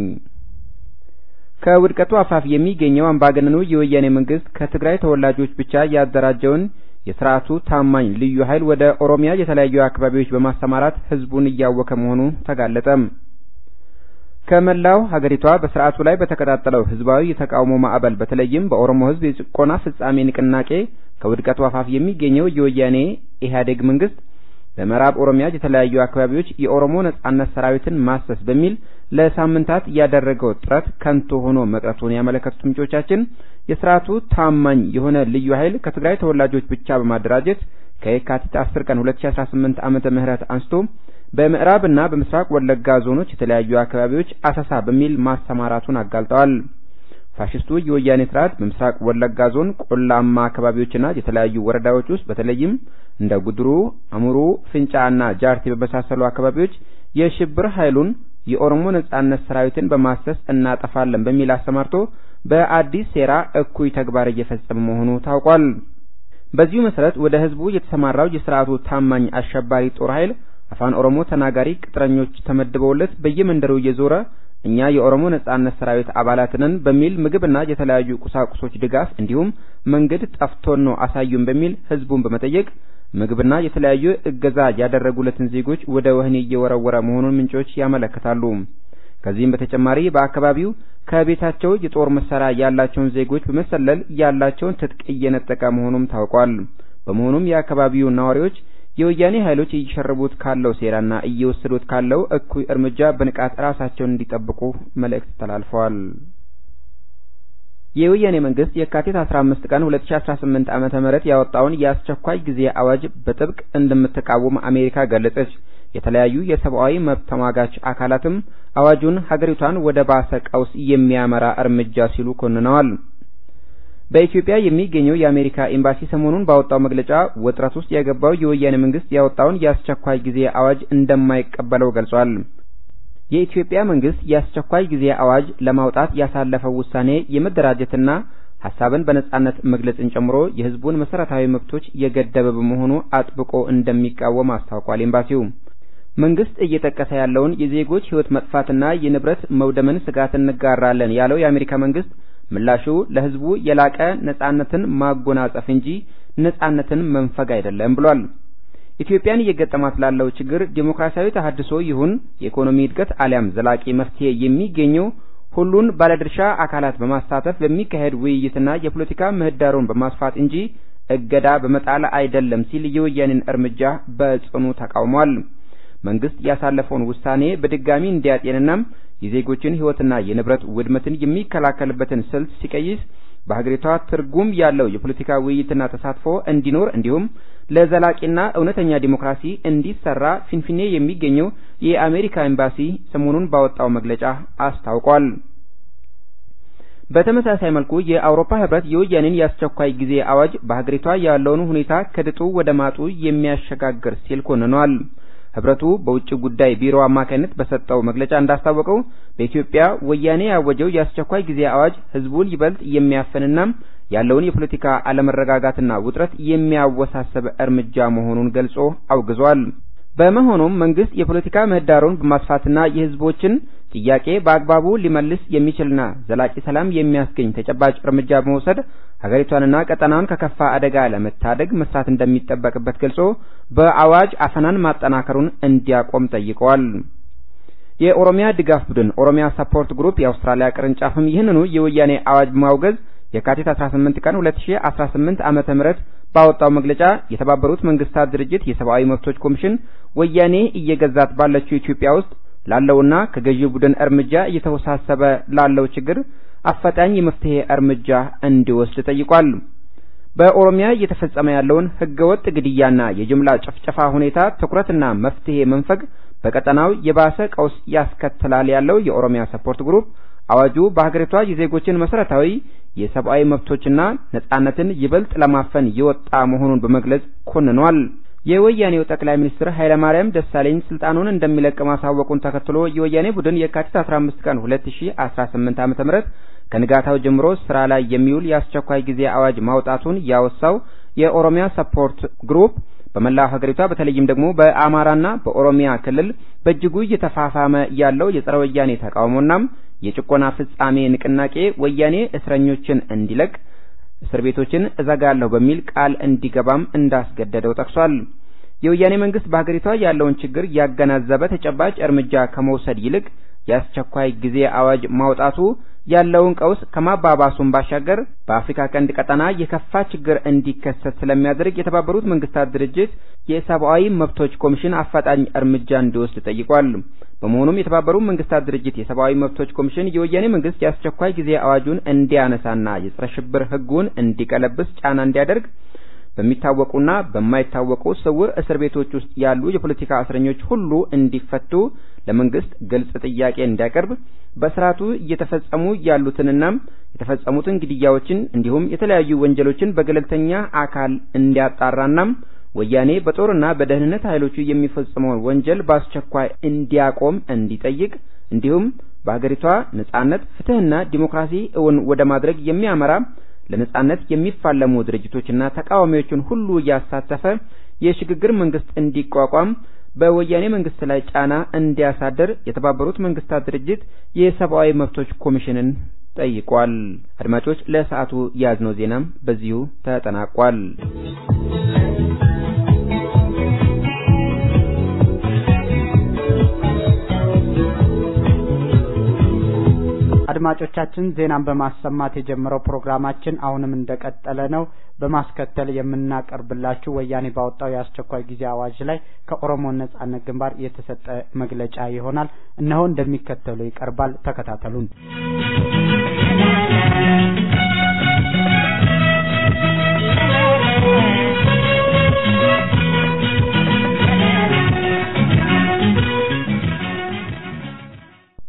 [SPEAKER 8] ከውድቀቱ አፋፍ የሚገኘው አምባገነኑ የወያኔ መንግስት ከትግራይ ተወላጆች ብቻ ያደራጀውን የሥርዓቱ ታማኝ ልዩ ኃይል ወደ ኦሮሚያ የተለያዩ አካባቢዎች በማስተማራት ህዝቡን እያወከ መሆኑ ተጋለጠም። ከመላው ሀገሪቷ በሥርዓቱ ላይ በተከታተለው ህዝባዊ የተቃውሞ ማዕበል በተለይም በኦሮሞ ህዝብ የጭቆና ፍጻሜ ንቅናቄ ከውድቀቱ አፋፍ የሚገኘው የወያኔ ኢህአዴግ መንግስት በምዕራብ ኦሮሚያ የተለያዩ አካባቢዎች የኦሮሞ ነጻነት ሰራዊትን ማሰስ በሚል ለሳምንታት ያደረገው ጥረት ከንቱ ሆኖ መቅረቱን ያመለከቱት ምንጮቻችን የሥርዓቱ ታማኝ የሆነ ልዩ ኃይል ከትግራይ ተወላጆች ብቻ በማደራጀት ከየካቲት 10 ቀን 2018 ዓመተ ምህረት አንስቶ በምዕራብና በምስራቅ ወለጋ ዞኖች የተለያዩ አካባቢዎች አሰሳ በሚል ማሰማራቱን አጋልጠዋል። ፋሽስቱ የወያኔ ስርዓት በምስራቅ ወለጋ ዞን ቆላማ አካባቢዎችና የተለያዩ ወረዳዎች ውስጥ በተለይም እንደ ጉድሩ፣ አሙሩ፣ ፍንጫና ጃርቲ በመሳሰሉ አካባቢዎች የሽብር ኃይሉን የኦሮሞ ነጻነት ሰራዊትን በማሰስ እናጠፋለን በሚል አሰማርቶ በአዲስ ሴራ እኩይ ተግባር እየፈጸመ መሆኑ ታውቋል። በዚሁ መሰረት ወደ ህዝቡ የተሰማራው የሥርዓቱ ታማኝ አሸባሪ ጦር ኃይል አፋን ኦሮሞ ተናጋሪ ቅጥረኞች ተመድበውለት በየመንደሩ እየዞረ እኛ የኦሮሞ ነጻነት ሰራዊት አባላትን በሚል ምግብና የተለያዩ ቁሳቁሶች ድጋፍ እንዲሁም መንገድ ጠፍቶን ነው አሳዩን በሚል ህዝቡን በመጠየቅ ምግብና የተለያዩ እገዛ ያደረጉለትን ዜጎች ወደ ወህኒ እየወረወረ መሆኑን ምንጮች ያመለክታሉ። ከዚህም በተጨማሪ በአካባቢው ከቤታቸው የጦር መሳሪያ ያላቸውን ዜጎች በመሰለል ያላቸውን ትጥቅ እየነጠቀ መሆኑም ታውቋል። በመሆኑም የአካባቢው ነዋሪዎች የወያኔ ኃይሎች እየሸረቡት ካለው ሴራና እየወሰዱት ካለው እኩይ እርምጃ በንቃት ራሳቸውን እንዲጠብቁ መልእክት ተላልፈዋል። የወያኔ መንግስት የካቲት 15 ቀን 2018 ዓመተ ምህረት ያወጣውን የአስቸኳይ ጊዜ አዋጅ በጥብቅ እንደምትቃወም አሜሪካ ገለጸች። የተለያዩ የሰብአዊ መብት ተሟጋች አካላትም አዋጁን ሀገሪቷን ወደ ባሰ ቀውስ የሚያመራ እርምጃ ሲሉ ኮንነዋል። በኢትዮጵያ የሚገኘው የአሜሪካ ኤምባሲ ሰሞኑን ባወጣው መግለጫ ውጥረት ውስጥ የገባው የወያኔ መንግስት ያወጣውን የአስቸኳይ ጊዜ አዋጅ እንደማይቀበለው ገልጿል። የኢትዮጵያ መንግስት የአስቸኳይ ጊዜ አዋጅ ለማውጣት ያሳለፈው ውሳኔ የመደራጀትና ሐሳብን በነጻነት መግለጽን ጨምሮ የህዝቡን መሰረታዊ መብቶች የገደበ በመሆኑ አጥብቆ እንደሚቃወም አስታውቋል። ኤምባሲው መንግስት እየጠቀሰ ያለውን የዜጎች ህይወት መጥፋትና የንብረት መውደምን ስጋት እንጋራለን ያለው የአሜሪካ መንግስት ምላሹ ለህዝቡ የላቀ ነጻነትን ማጎናጸፍ እንጂ ነጻነትን መንፈግ አይደለም ብሏል። ኢትዮጵያን እየገጠማት ላለው ችግር ዲሞክራሲያዊ ተሐድሶ ይሁን የኢኮኖሚ እድገት አሊያም ዘላቂ መፍትሄ የሚገኘው ሁሉን ባለድርሻ አካላት በማሳተፍ በሚካሄድ ውይይትና የፖለቲካ ምህዳሩን በማስፋት እንጂ እገዳ በመጣል አይደለም ሲል የወያኔን እርምጃ በጽኑ ተቃውሟል። መንግስት ያሳለፈውን ውሳኔ በድጋሚ እንዲያጤንና የዜጎችን ህይወትና የንብረት ውድመትን የሚከላከልበትን ስልት ሲቀይስ በሀገሪቷ ትርጉም ያለው የፖለቲካ ውይይትና ተሳትፎ እንዲኖር እንዲሁም ለዘላቂና እውነተኛ ዲሞክራሲ እንዲሰራ ፊንፊኔ የሚገኘው የአሜሪካ ኤምባሲ ሰሞኑን ባወጣው መግለጫ አስታውቋል። በተመሳሳይ መልኩ የአውሮፓ ህብረት የወያኔን የአስቸኳይ ጊዜ አዋጅ በሀገሪቷ ያለውን ሁኔታ ከድጡ ወደ ማጡ የሚያሸጋግር ሲል ኮንኗል። ህብረቱ በውጭ ጉዳይ ቢሮ አማካይነት በሰጠው መግለጫ እንዳስታወቀው በኢትዮጵያ ወያኔ ያወጀው የአስቸኳይ ጊዜ አዋጅ ህዝቡን ይበልጥ የሚያፈንና ያለውን የፖለቲካ አለመረጋጋትና ውጥረት የሚያወሳስብ እርምጃ መሆኑን ገልጾ አውግዟል። በመሆኑም መንግስት የፖለቲካ ምህዳሩን በማስፋትና የህዝቦችን ጥያቄ በአግባቡ ሊመልስ የሚችልና ዘላቂ ሰላም የሚያስገኝ ተጨባጭ እርምጃ በመውሰድ ሀገሪቷንና ቀጠናውን ከከፋ አደጋ ለመታደግ መስራት እንደሚጠበቅበት ገልጾ በአዋጅ አፈናን ማጠናከሩን እንዲያቆም ጠይቀዋል። የኦሮሚያ ድጋፍ ቡድን ኦሮሚያ ሰፖርት ግሩፕ የአውስትራሊያ ቅርንጫፍም ይህንኑ የወያኔ አዋጅ በማውገዝ የካቲት 18 ቀን 2018 ዓመተ ምህረት ባወጣው መግለጫ የተባበሩት መንግስታት ድርጅት የሰብአዊ መብቶች ኮሚሽን ወያኔ እየገዛት ባለችው ኢትዮጵያ ውስጥ ላለውና ከገዢው ቡድን እርምጃ እየተወሳሰበ ላለው ችግር አፋጣኝ የመፍትሄ እርምጃ እንዲወስድ ጠይቋል። በኦሮሚያ እየተፈጸመ ያለውን ህገወጥ ግድያና የጅምላ ጭፍጨፋ ሁኔታ ትኩረትና መፍትሄ መንፈግ በቀጠናው የባሰ ቀውስ ያስከትላል ያለው የኦሮሚያ ሰፖርት ግሩፕ አዋጁ በሀገሪቷ የዜጎችን መሰረታዊ የሰብአዊ መብቶችና ነጻነትን ይበልጥ ለማፈን የወጣ መሆኑን በመግለጽ ኮንኗል። የወያኔው ጠቅላይ ሚኒስትር ኃይለ ማርያም ደሳለኝ ስልጣኑን እንደሚለቅ ማሳወቁን ተከትሎ የወያኔ ቡድን የካቲት 15 ቀን 2018 ዓ.ም ከንጋታው ጀምሮ ስራ ላይ የሚውል የአስቸኳይ ጊዜ አዋጅ ማውጣቱን ያወሳው የኦሮሚያ ሰፖርት ግሩፕ በመላው ሀገሪቷ በተለይም ደግሞ በአማራና በኦሮሚያ ክልል በእጅጉ እየተፋፋመ ያለው የጸረ ወያኔ ተቃውሞና የጭቆና ፍጻሜ ንቅናቄ ወያኔ እስረኞችን እንዲለቅ እስር ቤቶችን እዘጋለሁ በሚል ቃል እንዲገባም እንዳስገደደው ጠቅሷል። የወያኔ መንግስት በሀገሪቷ ያለውን ችግር ያገናዘበ ተጨባጭ እርምጃ ከመውሰድ ይልቅ የአስቸኳይ ጊዜ አዋጅ ማውጣቱ ያለውን ቀውስ ከማባባሱም ባሻገር በአፍሪካ ቀንድ ቀጠና የከፋ ችግር እንዲከሰት ስለሚያደርግ የተባበሩት መንግስታት ድርጅት የሰብአዊ መብቶች ኮሚሽን አፋጣኝ እርምጃ እንዲወስድ ጠይቋል። በመሆኑም የተባበሩት መንግስታት ድርጅት የሰብአዊ መብቶች ኮሚሽን የወያኔ መንግስት የአስቸኳይ ጊዜ አዋጁን እንዲያነሳና የጸረ ሽብር ህጉን እንዲቀለብስ ጫና እንዲያደርግ በሚታወቁና በማይታወቁ ስውር እስር ቤቶች ውስጥ ያሉ የፖለቲካ እስረኞች ሁሉ እንዲፈቱ ለመንግስት ግልጽ ጥያቄ እንዲያቀርብ በስርዓቱ እየተፈጸሙ ያሉትንና የተፈጸሙትን ግድያዎችን እንዲሁም የተለያዩ ወንጀሎችን በገለልተኛ አካል እንዲያጣራና ወያኔ በጦርና በደህንነት ኃይሎቹ የሚፈጽመውን ወንጀል በአስቸኳይ እንዲያቆም እንዲጠይቅ እንዲሁም በአገሪቷ ነጻነት ፍትህና ዲሞክራሲ እውን ወደ ማድረግ የሚያመራ ለነጻነት የሚፋለሙ ድርጅቶችና ተቃዋሚዎችን ሁሉ ያሳተፈ የሽግግር መንግስት እንዲቋቋም በወያኔ መንግስት ላይ ጫና እንዲያሳድር የተባበሩት መንግስታት ድርጅት የሰብአዊ መብቶች ኮሚሽንን ጠይቋል። አድማጮች ለሰዓቱ ያዝነው ዜና በዚሁ ተጠናቋል።
[SPEAKER 1] አድማጮቻችን ዜናን በማሰማት የጀመረው ፕሮግራማችን አሁንም እንደቀጠለ ነው። በማስከተል የምናቀርብላችሁ ወያኔ ባወጣው የአስቸኳይ ጊዜ አዋጅ ላይ ከኦሮሞ ነጻነት ግንባር የተሰጠ መግለጫ ይሆናል። እነሆ እንደሚከተለው ይቀርባል። ተከታተሉን።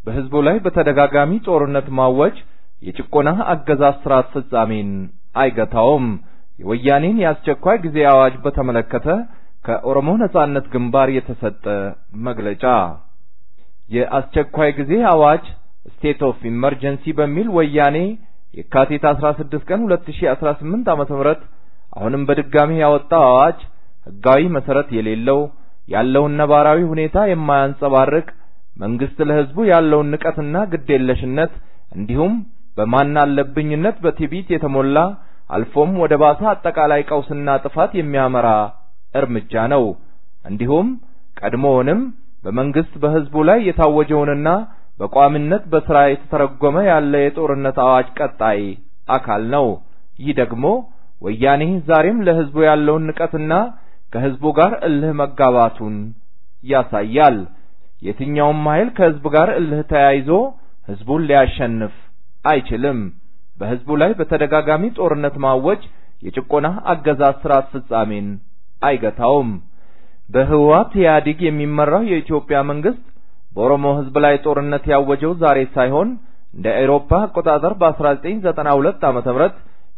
[SPEAKER 2] በህዝቡ ላይ በተደጋጋሚ ጦርነት ማወጅ የጭቆና አገዛዝ ስርዓት ፍጻሜን አይገታውም። የወያኔን የአስቸኳይ ጊዜ አዋጅ በተመለከተ ከኦሮሞ ነጻነት ግንባር የተሰጠ መግለጫ። የአስቸኳይ ጊዜ አዋጅ ስቴት ኦፍ ኢመርጀንሲ በሚል ወያኔ የካቲት 16 ቀን 2018 ዓ.ም አሁንም በድጋሚ ያወጣው አዋጅ ህጋዊ መሰረት የሌለው ያለውን ነባራዊ ሁኔታ የማያንጸባርቅ መንግስት ለህዝቡ ያለውን ንቀትና ግዴለሽነት እንዲሁም በማናለብኝነት በትዕቢት የተሞላ አልፎም ወደ ባሰ አጠቃላይ ቀውስና ጥፋት የሚያመራ እርምጃ ነው። እንዲሁም ቀድሞውንም በመንግስት በህዝቡ ላይ የታወጀውንና በቋሚነት በስራ የተተረጎመ ያለ የጦርነት አዋጅ ቀጣይ አካል ነው። ይህ ደግሞ ወያኔ ዛሬም ለህዝቡ ያለውን ንቀትና ከህዝቡ ጋር እልህ መጋባቱን ያሳያል። የትኛውም ኃይል ከህዝብ ጋር እልህ ተያይዞ ህዝቡን ሊያሸንፍ አይችልም። በህዝቡ ላይ በተደጋጋሚ ጦርነት ማወጅ የጭቆና አገዛዝ ስርዓት ፍጻሜን አይገታውም። በህወሓት ኢህአዴግ የሚመራው የኢትዮጵያ መንግስት በኦሮሞ ህዝብ ላይ ጦርነት ያወጀው ዛሬ ሳይሆን እንደ አውሮፓ አቆጣጠር በ1992 ዓ.ም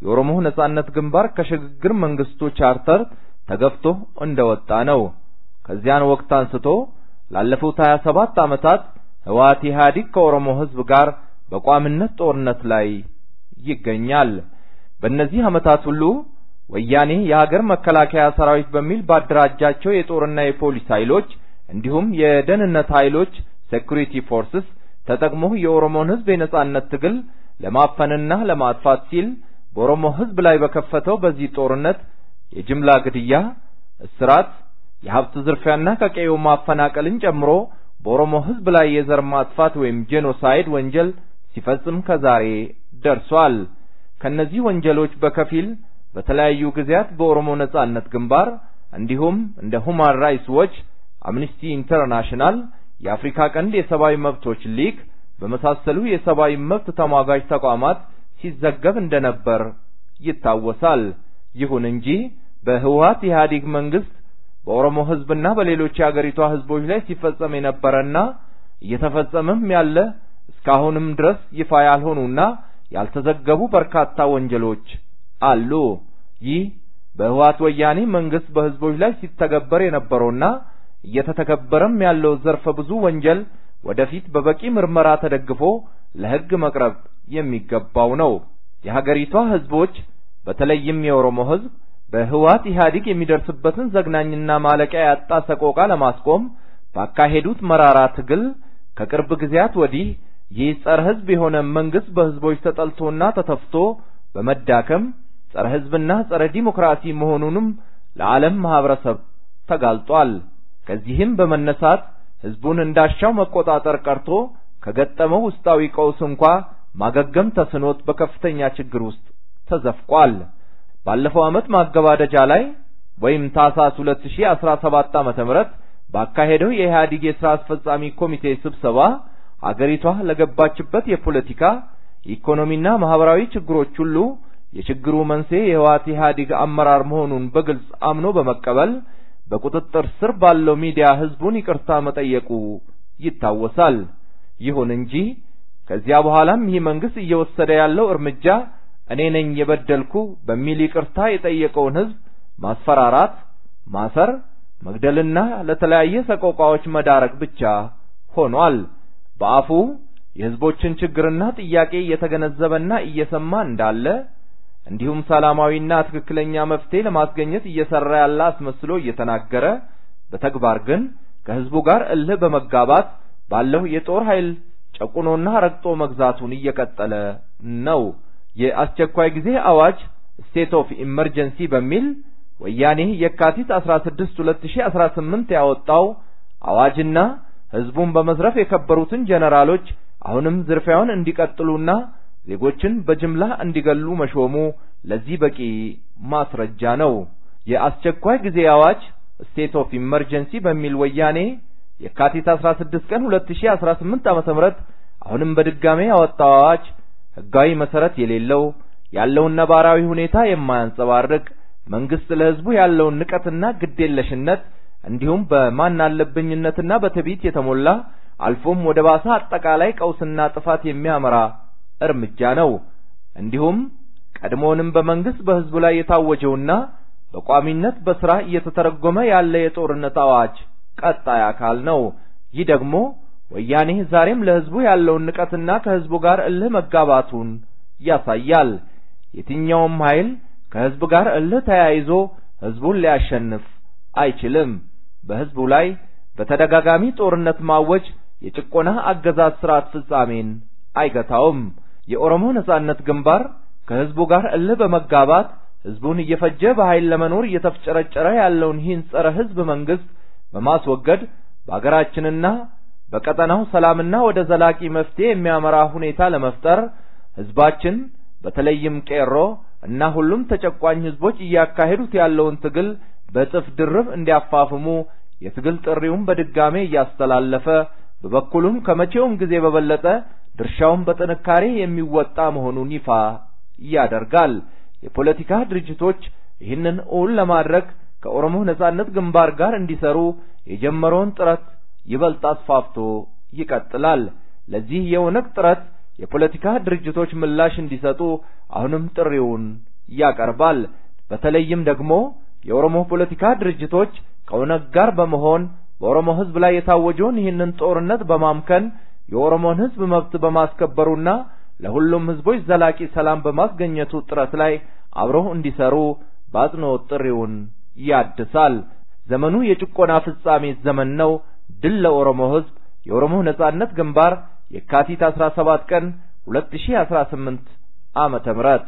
[SPEAKER 2] የኦሮሞ ነጻነት ግንባር ከሽግግር መንግስቱ ቻርተር ተገፍቶ እንደወጣ ነው። ከዚያን ወቅት አንስቶ ላለፉት 27 ዓመታት ህወሓት ኢህአዴግ ከኦሮሞ ህዝብ ጋር በቋሚነት ጦርነት ላይ ይገኛል። በእነዚህ ዓመታት ሁሉ ወያኔ የሀገር መከላከያ ሰራዊት በሚል ባደራጃቸው የጦርና የፖሊስ ኃይሎች እንዲሁም የደህንነት ኃይሎች ሴኩሪቲ ፎርስስ ተጠቅሞ የኦሮሞን ህዝብ የነጻነት ትግል ለማፈንና ለማጥፋት ሲል በኦሮሞ ህዝብ ላይ በከፈተው በዚህ ጦርነት የጅምላ ግድያ፣ እስራት፣ የሀብት ዝርፊያና ከቀየው ማፈናቀልን ጨምሮ በኦሮሞ ህዝብ ላይ የዘር ማጥፋት ወይም ጄኖሳይድ ወንጀል ሲፈጽም ከዛሬ ደርሷል። ከነዚህ ወንጀሎች በከፊል በተለያዩ ጊዜያት በኦሮሞ ነጻነት ግንባር እንዲሁም እንደ ሁማን ራይትስ ዎች፣ አምነስቲ ኢንተርናሽናል፣ የአፍሪካ ቀንድ የሰብአዊ መብቶች ሊግ በመሳሰሉ የሰብአዊ መብት ተሟጋች ተቋማት ሲዘገብ እንደነበር ይታወሳል። ይሁን እንጂ በህወሓት ኢህአዴግ መንግስት በኦሮሞ ህዝብና በሌሎች የአገሪቷ ህዝቦች ላይ ሲፈጸም የነበረና እየተፈጸመም ያለ እስካሁንም ድረስ ይፋ ያልሆኑና ያልተዘገቡ በርካታ ወንጀሎች አሉ። ይህ በህወሓት ወያኔ መንግስት በህዝቦች ላይ ሲተገበር የነበረውና እየተተገበረም ያለው ዘርፈ ብዙ ወንጀል ወደፊት በበቂ ምርመራ ተደግፎ ለህግ መቅረብ የሚገባው ነው። የሀገሪቷ ህዝቦች በተለይም የኦሮሞ ህዝብ በህወሓት ኢህአዴግ የሚደርስበትን ዘግናኝና ማለቂያ ያጣ ሰቆቃ ለማስቆም ባካሄዱት መራራ ትግል ከቅርብ ጊዜያት ወዲህ ይህ ጸረ ህዝብ የሆነ መንግስት በህዝቦች ተጠልቶና ተተፍቶ በመዳከም ጸረ ህዝብና ጸረ ዲሞክራሲ መሆኑንም ለዓለም ማህበረሰብ ተጋልጧል። ከዚህም በመነሳት ህዝቡን እንዳሻው መቆጣጠር ቀርቶ ከገጠመው ውስጣዊ ቀውስ እንኳን ማገገም ተስኖት በከፍተኛ ችግር ውስጥ ተዘፍቋል። ባለፈው ዓመት ማገባደጃ ላይ ወይም ታህሳስ 2017 ዓ.ም ባካሄደው የኢህአዴግ የሥራ አስፈጻሚ ኮሚቴ ስብሰባ አገሪቷ ለገባችበት የፖለቲካ ኢኮኖሚና ማህበራዊ ችግሮች ሁሉ የችግሩ መንስኤ የህወሓት ኢህአዴግ አመራር መሆኑን በግልጽ አምኖ በመቀበል በቁጥጥር ስር ባለው ሚዲያ ህዝቡን ይቅርታ መጠየቁ ይታወሳል። ይሁን እንጂ ከዚያ በኋላም ይህ መንግስት እየወሰደ ያለው እርምጃ እኔ ነኝ የበደልኩ በሚል ይቅርታ የጠየቀውን ህዝብ ማስፈራራት፣ ማሰር፣ መግደልና ለተለያየ ሰቆቃዎች መዳረግ ብቻ ሆኗል። በአፉ የህዝቦችን ችግርና ጥያቄ እየተገነዘበና እየሰማ እንዳለ እንዲሁም ሰላማዊና ትክክለኛ መፍትሄ ለማስገኘት እየሰራ ያለ አስመስሎ እየተናገረ በተግባር ግን ከህዝቡ ጋር እልህ በመጋባት ባለው የጦር ኃይል ጨቁኖና ረግጦ መግዛቱን እየቀጠለ ነው። የአስቸኳይ ጊዜ አዋጅ ስቴት ኦፍ ኢመርጀንሲ በሚል ወያኔ የካቲት 16 2018 ያወጣው አዋጅና ህዝቡን በመዝረፍ የከበሩትን ጀነራሎች አሁንም ዝርፊያውን እንዲቀጥሉና ዜጎችን በጅምላ እንዲገሉ መሾሙ ለዚህ በቂ ማስረጃ ነው። የአስቸኳይ ጊዜ አዋጅ ስቴት ኦፍ ኢመርጀንሲ በሚል ወያኔ የካቲት 16 ቀን 2018 ዓ.ም አሁንም በድጋሜ ያወጣው አዋጅ ህጋዊ መሰረት የሌለው ያለውን ነባራዊ ሁኔታ የማያንጸባርቅ መንግስት ለህዝቡ ያለውን ንቀትና ግዴለሽነት እንዲሁም በማን አለብኝነትና በትዕቢት የተሞላ አልፎም ወደ ባሰ አጠቃላይ ቀውስና ጥፋት የሚያመራ እርምጃ ነው። እንዲሁም ቀድሞውንም በመንግስት በህዝቡ ላይ የታወጀውና በቋሚነት በስራ እየተተረጎመ ያለ የጦርነት አዋጅ ቀጣይ አካል ነው። ይህ ደግሞ ወያኔ ዛሬም ለህዝቡ ያለውን ንቀትና ከህዝቡ ጋር እልህ መጋባቱን ያሳያል። የትኛውም ኃይል ከህዝብ ጋር እልህ ተያይዞ ህዝቡን ሊያሸንፍ አይችልም። በህዝቡ ላይ በተደጋጋሚ ጦርነት ማወጅ የጭቆና አገዛዝ ስርዓት ፍጻሜን አይገታውም። የኦሮሞ ነጻነት ግንባር ከህዝቡ ጋር እልህ በመጋባት ህዝቡን እየፈጀ በኃይል ለመኖር እየተፍጨረጨረ ያለውን ይህን ጸረ ህዝብ መንግስት በማስወገድ በአገራችንና በቀጠናው ሰላምና ወደ ዘላቂ መፍትሄ የሚያመራ ሁኔታ ለመፍጠር ህዝባችን በተለይም ቄሮ እና ሁሉም ተጨቋኝ ህዝቦች እያካሄዱት ያለውን ትግል በጥፍ ድርብ እንዲያፋፍሙ የትግል ጥሪውን በድጋሜ እያስተላለፈ በበኩሉም ከመቼውም ጊዜ በበለጠ ድርሻውን በጥንካሬ የሚወጣ መሆኑን ይፋ ያደርጋል። የፖለቲካ ድርጅቶች ይህንን እውን ለማድረግ ከኦሮሞ ነጻነት ግንባር ጋር እንዲሰሩ የጀመረውን ጥረት ይበልጥ አስፋፍቶ ይቀጥላል። ለዚህ የኦነግ ጥረት የፖለቲካ ድርጅቶች ምላሽ እንዲሰጡ አሁንም ጥሪውን ያቀርባል። በተለይም ደግሞ የኦሮሞ ፖለቲካ ድርጅቶች ከኦነግ ጋር በመሆን በኦሮሞ ህዝብ ላይ የታወጀውን ይህንን ጦርነት በማምከን የኦሮሞን ህዝብ መብት በማስከበሩና ለሁሉም ህዝቦች ዘላቂ ሰላም በማስገኘቱ ጥረት ላይ አብረው እንዲሰሩ በአጽንኦት ጥሪውን ያድሳል። ዘመኑ የጭቆና ፍጻሜ ዘመን ነው። ድል ለኦሮሞ ህዝብ። የኦሮሞ ነጻነት ግንባር የካቲት 17 ቀን 2018 ዓመተ ምህረት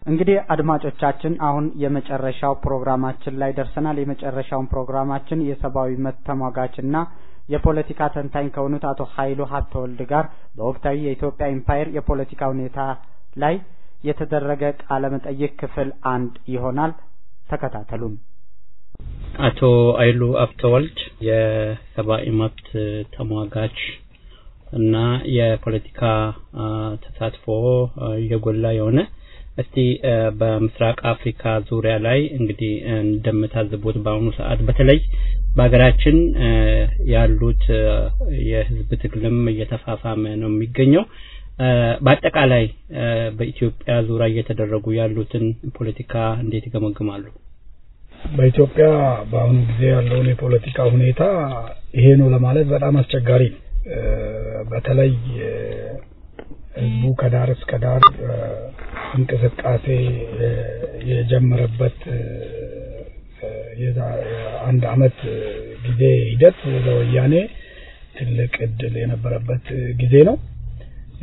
[SPEAKER 1] እንግዲህ አድማጮቻችን አሁን የመጨረሻው ፕሮግራማችን ላይ ደርሰናል። የመጨረሻው ፕሮግራማችን የሰብአዊ መብት ተሟጋችና የፖለቲካ ተንታኝ ከሆኑት አቶ ኃይሉ ሀብተወልድ ጋር በወቅታዊ የኢትዮጵያ ኢምፓየር የፖለቲካ ሁኔታ ላይ የተደረገ ቃለ መጠይቅ ክፍል 1 ይሆናል። ተከታተሉን።
[SPEAKER 5] አቶ ኃይሉ ሀብተወልድ የሰብአዊ መብት ተሟጋች እና የፖለቲካ ተሳትፎ የጎላ የሆነ እስቲ በምስራቅ አፍሪካ ዙሪያ ላይ እንግዲህ እንደምታዘቡት በአሁኑ ሰዓት በተለይ በአገራችን ያሉት የህዝብ ትግልም እየተፋፋመ ነው የሚገኘው። በአጠቃላይ በኢትዮጵያ ዙሪያ እየተደረጉ ያሉትን ፖለቲካ እንዴት ይገመግማሉ?
[SPEAKER 9] በኢትዮጵያ በአሁኑ ጊዜ ያለው የፖለቲካ ሁኔታ ይሄ ነው ለማለት በጣም አስቸጋሪ ነው። በተለይ ህዝቡ ከዳር እስከ ዳር እንቅስቃሴ የጀመረበት አንድ አመት ጊዜ ሂደት ለወያኔ ትልቅ እድል የነበረበት ጊዜ ነው።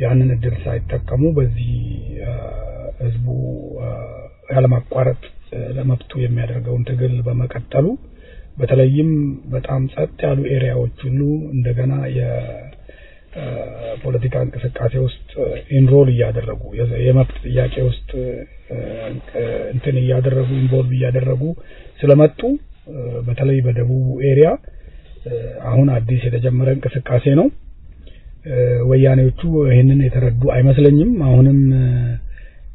[SPEAKER 9] ያንን እድል ሳይጠቀሙ በዚህ ህዝቡ ያለማቋረጥ ለመብቱ የሚያደርገውን ትግል በመቀጠሉ በተለይም በጣም ጸጥ ያሉ ኤሪያዎች ሁሉ እንደገና የፖለቲካ እንቅስቃሴ ውስጥ ኢንሮል እያደረጉ የመብት ጥያቄ ውስጥ እንትን እያደረጉ ኢንቮልቭ እያደረጉ ስለመጡ በተለይ በደቡብ ኤሪያ አሁን አዲስ የተጀመረ እንቅስቃሴ ነው። ወያኔዎቹ ይሄንን የተረዱ አይመስለኝም። አሁንም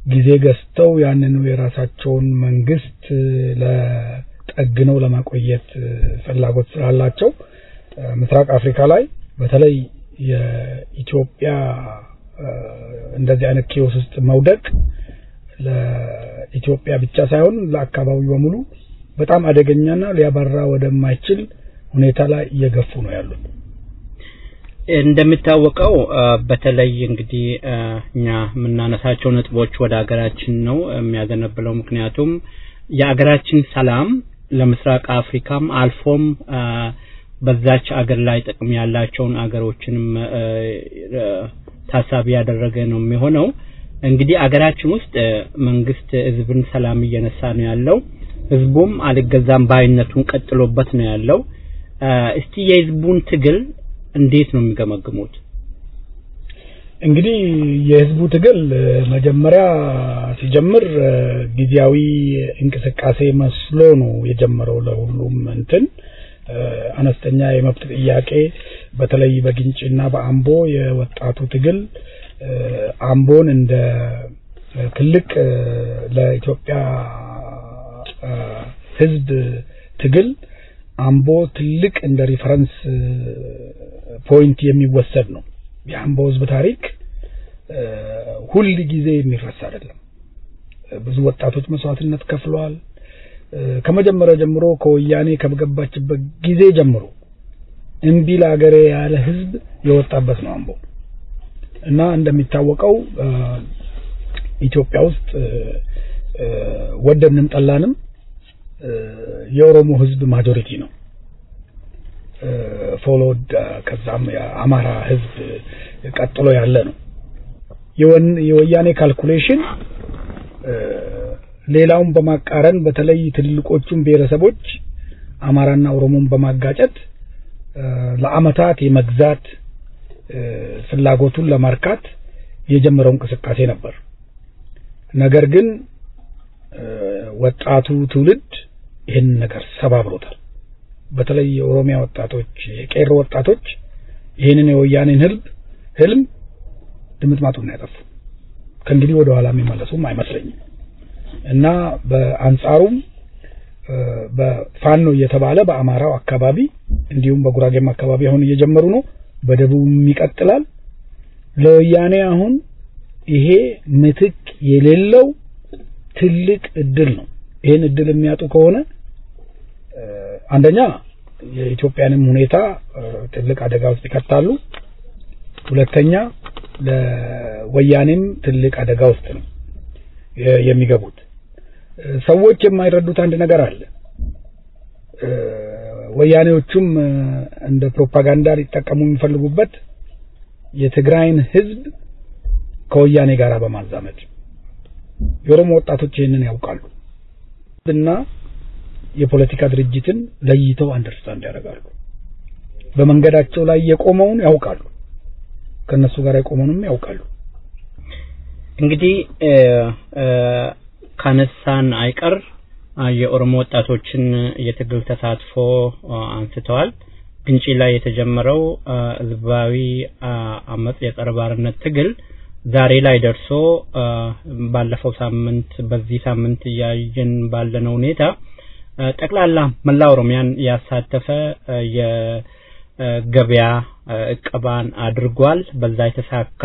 [SPEAKER 9] ጊዜ ገዝተው ያንኑ የራሳቸውን መንግስት ለጠግነው ለማቆየት ፍላጎት ስላላቸው ምስራቅ አፍሪካ ላይ በተለይ የኢትዮጵያ እንደዚህ አይነት ኪዮስ ውስጥ መውደቅ ለኢትዮጵያ ብቻ ሳይሆን ለአካባቢው በሙሉ በጣም አደገኛና ሊያባራ ወደማይችል ሁኔታ ላይ እየገፉ ነው ያሉት።
[SPEAKER 5] እንደሚታወቀው በተለይ እንግዲህ እኛ ምናነሳቸው ነጥቦች ወደ ሀገራችን ነው የሚያገነብለው። ምክንያቱም የሀገራችን ሰላም ለምስራቅ አፍሪካም አልፎም በዛች ሀገር ላይ ጥቅም ያላቸውን ሀገሮችንም ታሳቢ ያደረገ ነው የሚሆነው። እንግዲህ ሀገራችን ውስጥ መንግስት ህዝብን ሰላም እየነሳ ነው ያለው። ህዝቡም አልገዛም ባይነቱን ቀጥሎበት ነው ያለው እስቲ የህዝቡን ትግል እንዴት ነው የሚገመግሙት
[SPEAKER 9] እንግዲህ የህዝቡ ትግል መጀመሪያ ሲጀምር ጊዜያዊ እንቅስቃሴ መስሎ ነው የጀመረው ለሁሉም እንትን አነስተኛ የመብት ጥያቄ በተለይ በግንጭና በአምቦ የወጣቱ ትግል አምቦን እንደ ትልቅ ለኢትዮጵያ ህዝብ ትግል አምቦ ትልቅ እንደ ሪፈረንስ ፖይንት የሚወሰድ ነው የአምቦ ህዝብ ታሪክ ሁሉ ጊዜ የሚረሳ አይደለም ብዙ ወጣቶች መስዋዕትነት ከፍለዋል ከመጀመሪያ ጀምሮ ከወያኔ ከገባችበት ጊዜ ጀምሮ እንቢ ለሀገሬ ያለ ህዝብ የወጣበት ነው አምቦ እና እንደሚታወቀው ኢትዮጵያ ውስጥ ወደንም ጠላንም የኦሮሞ ህዝብ ማጆሪቲ ነው ፎሎድ ከዛም የአማራ ህዝብ ቀጥሎ ያለ ነው የወያኔ ካልኩሌሽን ሌላውን በማቃረን በተለይ ትልቆቹን ብሔረሰቦች አማራና ኦሮሞን በማጋጨት ለአመታት የመግዛት ፍላጎቱን ለማርካት የጀመረው እንቅስቃሴ ነበር ነገር ግን ወጣቱ ትውልድ ይሄን ነገር ሰባብሮታል በተለይ የኦሮሚያ ወጣቶች የቄሮ ወጣቶች ይሄንን የወያኔን ህልም ድምጥማጡን ያጠፉ ከእንግዲህ ወደ ኋላ የሚመለሱም አይመስለኝም እና በአንጻሩም በፋኖ እየተባለ በአማራው አካባቢ እንዲሁም በጉራጌም አካባቢ አሁን እየጀመሩ ነው በደቡብም ይቀጥላል ለወያኔ አሁን ይሄ ምትክ የሌለው ትልቅ እድል ነው ይሄን እድል የሚያጡ ከሆነ አንደኛ የኢትዮጵያንም ሁኔታ ትልቅ አደጋ ውስጥ ይከታሉ ሁለተኛ ለወያኔም ትልቅ አደጋ ውስጥ ነው የሚገቡት ሰዎች የማይረዱት አንድ ነገር አለ ወያኔዎቹም እንደ ፕሮፓጋንዳ ሊጠቀሙ የሚፈልጉበት የትግራይን ህዝብ ከወያኔ ጋር በማዛመድ የኦሮሞ ወጣቶች ይሄንን ያውቃሉ እና የፖለቲካ ድርጅትን ለይተው አንደርስታንድ ያደርጋሉ በመንገዳቸው ላይ የቆመውን ያውቃሉ ከነሱ ጋር የቆመውንም ያውቃሉ
[SPEAKER 5] እንግዲህ ካነሳን አይቀር የኦሮሞ ወጣቶችን የትግል ተሳትፎ አንስተዋል ግንጪ ላይ የተጀመረው ህዝባዊ አመጽ የጸረ ባርነት ትግል ዛሬ ላይ ደርሶ ባለፈው ሳምንት በዚህ ሳምንት ያየን ባለነው ሁኔታ ጠቅላላ መላ ኦሮሚያን ያሳተፈ የገበያ እቀባን አድርጓል በዛ የተሳካ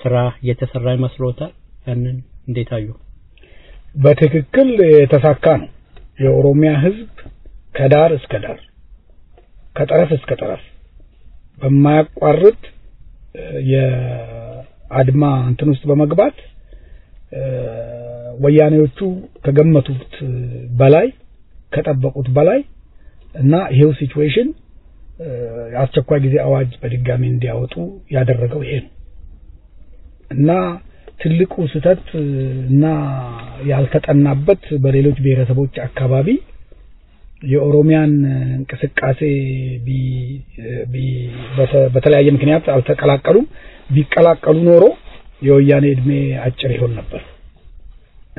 [SPEAKER 5] ስራ የተሰራ ይመስሎታል ያንን እንዴት አዩ
[SPEAKER 9] በትክክል የተሳካ ነው የኦሮሚያ ህዝብ ከዳር እስከ ዳር ከጠረፍ እስከ ጠረፍ በማያቋርጥ የአድማ እንትን ውስጥ በመግባት ወያኔዎቹ ከገመቱት በላይ ከጠበቁት በላይ እና ይሄው ሲቹዌሽን አስቸኳይ ጊዜ አዋጅ በድጋሚ እንዲያወጡ ያደረገው ይሄ ነው እና ትልቁ ስህተት እና ያልተጠናበት በሌሎች ብሔረሰቦች አካባቢ የኦሮሚያን እንቅስቃሴ በተለያየ ምክንያት አልተቀላቀሉም ቢቀላቀሉ ኖሮ የወያኔ እድሜ አጭር ይሆን ነበር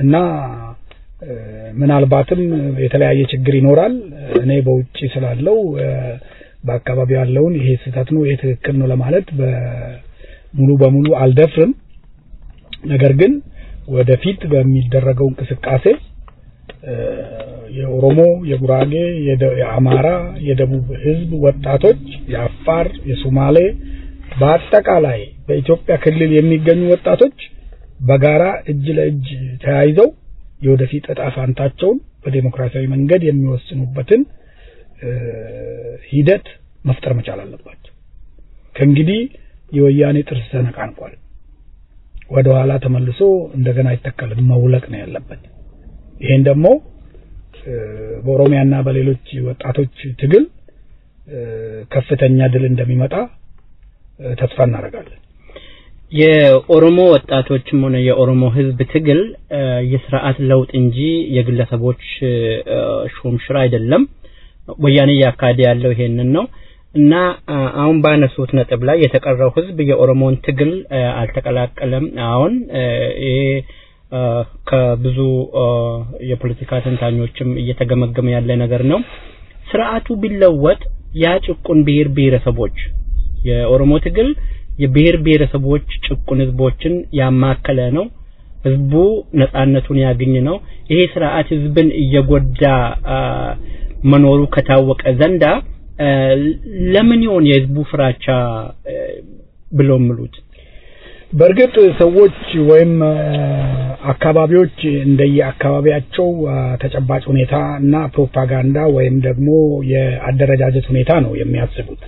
[SPEAKER 9] እና ምናልባትም የተለያየ ችግር ይኖራል እኔ በውጪ ስላለው በአካባቢው ያለውን ይሄ ስህተት ነው ይሄ ትክክል ነው ለማለት ሙሉ በሙሉ አልደፍርም ነገር ግን ወደፊት በሚደረገው እንቅስቃሴ የኦሮሞ የጉራጌ የአማራ የደቡብ ህዝብ ወጣቶች የአፋር የሶማሌ በአጠቃላይ በኢትዮጵያ ክልል የሚገኙ ወጣቶች በጋራ እጅ ለእጅ ተያይዘው የወደፊት ዕጣ ፈንታቸውን በዲሞክራሲያዊ መንገድ የሚወስኑበትን ሂደት መፍጠር መቻል አለባቸው ከእንግዲህ የወያኔ ጥርስ ተነቃንቋል ወደ ኋላ ተመልሶ እንደገና ይተካል መውለቅ ነው ያለበት ይሄን ደግሞ በኦሮሚያና በሌሎች ወጣቶች ትግል ከፍተኛ ድል እንደሚመጣ ተስፋ እናደርጋለን
[SPEAKER 5] የኦሮሞ ወጣቶችም ሆነ የኦሮሞ ህዝብ ትግል የሥርዓት ለውጥ እንጂ የግለሰቦች ሹምሽር አይደለም። ወያኔ ያካሄደ ያለው ይሄንን ነው እና አሁን ባነሱት ነጥብ ላይ የተቀረው ህዝብ የኦሮሞን ትግል አልተቀላቀለም። አሁን ከብዙ የፖለቲካ ተንታኞችም እየተገመገመ ያለ ነገር ነው። ስርዓቱ ቢለወጥ ያ ጭቁን ብሔረሰቦች የኦሮሞ ትግል የብሔር ብሔረሰቦች ጭቁን ህዝቦችን ያማከለ ነው። ህዝቡ ነፃነቱን ያገኝ ነው። ይሄ ስርዓት ህዝብን እየጎዳ መኖሩ ከታወቀ ዘንዳ ለምን ይሆን የህዝቡ ፍራቻ ብለው ምሉት?
[SPEAKER 9] በርግጥ ሰዎች ወይም አካባቢዎች እንደየአካባቢያቸው ተጨባጭ ሁኔታ እና ፕሮፓጋንዳ ወይም ደግሞ የአደረጃጀት ሁኔታ ነው የሚያስቡት።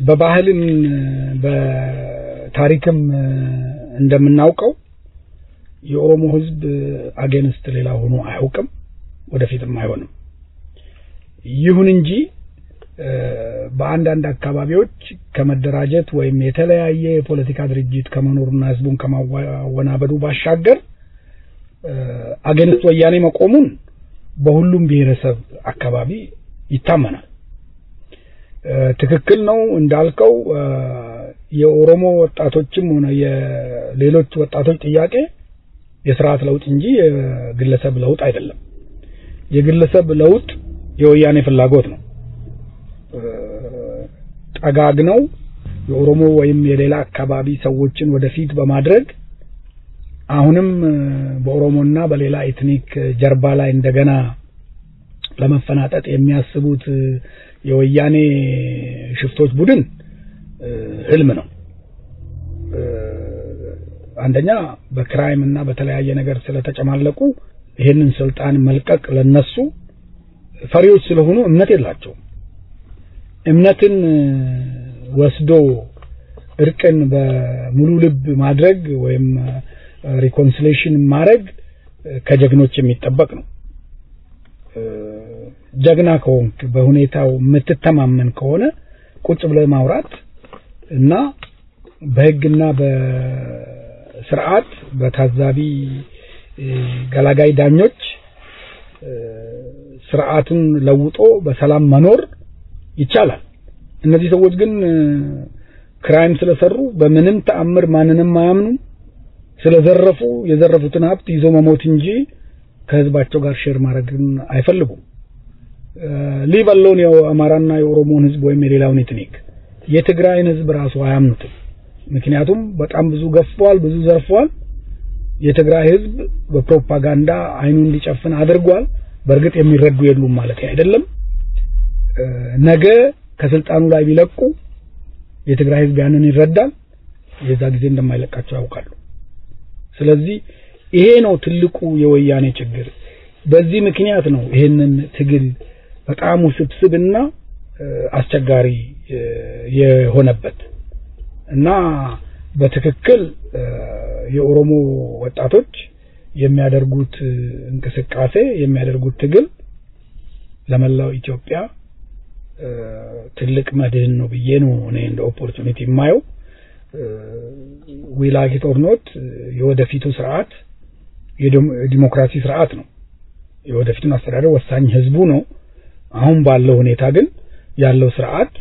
[SPEAKER 9] በባህልም በታሪክም እንደምናውቀው የኦሮሞ ህዝብ አገንስት ሌላ ሆኖ አያውቅም፣ ወደፊትም አይሆንም። ይሁን እንጂ በአንዳንድ አካባቢዎች ከመደራጀት ወይም የተለያየ የፖለቲካ ድርጅት ከመኖርና ህዝቡን ከማወናበዱ ባሻገር አገንስት ወያኔ መቆሙን በሁሉም ብሔረሰብ አካባቢ ይታመናል። ትክክል ነው እንዳልከው የኦሮሞ ወጣቶችም ሆነ የሌሎች ወጣቶች ጥያቄ የሥርዓት ለውጥ እንጂ የግለሰብ ለውጥ አይደለም። የግለሰብ ለውጥ የወያኔ ፍላጎት ነው። ጠጋግነው የኦሮሞ ወይም የሌላ አካባቢ ሰዎችን ወደፊት በማድረግ አሁንም በኦሮሞና በሌላ ኤትኒክ ጀርባ ላይ እንደገና ለመፈናጠጥ የሚያስቡት የወያኔ ሽፍቶች ቡድን ህልም ነው። አንደኛ በክራይም እና በተለያየ ነገር ስለተጨማለቁ ይሄንን ስልጣን መልቀቅ ለነሱ ፈሪዎች ስለሆኑ እምነት የላቸውም። እምነትን ወስዶ እርቅን በሙሉ ልብ ማድረግ ወይም ሪኮንሲሌሽን ማድረግ ከጀግኖች የሚጠበቅ ነው። ጀግና ከሆንክ በሁኔታው የምትተማመን ከሆነ ቁጭ ብለህ ማውራት እና በህግና በስርዓት በታዛቢ ገላጋይ ዳኞች ስርዓቱን ለውጦ በሰላም መኖር ይቻላል። እነዚህ ሰዎች ግን ክራይም ስለሰሩ በምንም ተአምር ማንንም ማያምኑ ስለዘረፉ የዘረፉትን ሀብት ይዞ መሞት እንጂ ከህዝባቸው ጋር ሼር ማድረግን አይፈልጉም። ሊበሎን የአማራና የኦሮሞን ህዝብ ወይም የሌላውን ኤትኒክ የትግራይን ህዝብ ራሱ አያምኑትም። ምክንያቱም በጣም ብዙ ገፍቷል፣ ብዙ ዘርፏል። የትግራይ ህዝብ በፕሮፓጋንዳ አይኑን እንዲጨፍን አድርጓል። በርግጥ የሚረዱ የሉም ማለት አይደለም። ነገ ከስልጣኑ ላይ ቢለቁ የትግራይ ህዝብ ያንን ይረዳል። የዛ ጊዜ እንደማይለቃቸው ያውቃሉ። ስለዚህ ይሄ ነው ትልቁ የወያኔ ችግር። በዚህ ምክንያት ነው ይሄንን ትግል በጣም ውስብስብና አስቸጋሪ የሆነበት እና በትክክል የኦሮሞ ወጣቶች የሚያደርጉት እንቅስቃሴ የሚያደርጉት ትግል ለመላው ኢትዮጵያ ትልቅ መድህን ነው ብዬ ነው እኔ እንደ ኦፖርቹኒቲ የማየው። we like it or not የወደፊቱ ስርዓት የዲሞክራሲ ስርዓት ነው። የወደፊቱን አስተዳደር ወሳኝ ህዝቡ ነው። አሁን ባለው ሁኔታ ግን ያለው ስርዓት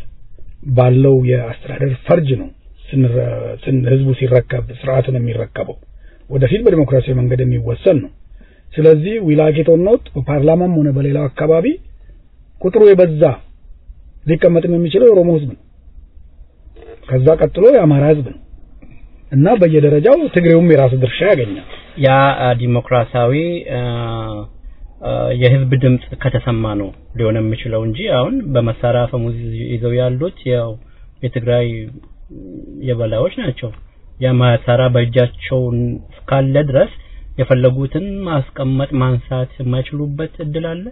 [SPEAKER 9] ባለው የአስተዳደር ፈርጅ ነው ህዝቡ ሲረከብ ስርዓቱን የሚረከበው ወደፊት በዲሞክራሲያዊ መንገድ የሚወሰን ነው። ስለዚህ we like it or not በፓርላማም ሆነ በሌላው አካባቢ ቁጥሩ የበዛ ሊቀመጥም የሚችለው ኦሮሞ ህዝብ ነው። ከዛ ቀጥሎ የአማራ ህዝብ ነው እና በየደረጃው ትግሬውም የራሱ ድርሻ ያገኛል።
[SPEAKER 5] ያ ዲሞክራሲያዊ የህዝብ ድምጽ ከተሰማ ነው ሊሆን የሚችለው እንጂ አሁን በመሳሪያ ፈሙዝ ይዘው ያሉት ያው የትግራይ የበላዮች ናቸው። ያ መሳሪያ በእጃቸው ካለ ድረስ የፈለጉትን ማስቀመጥ ማንሳት የማይችሉበት እድል አለ።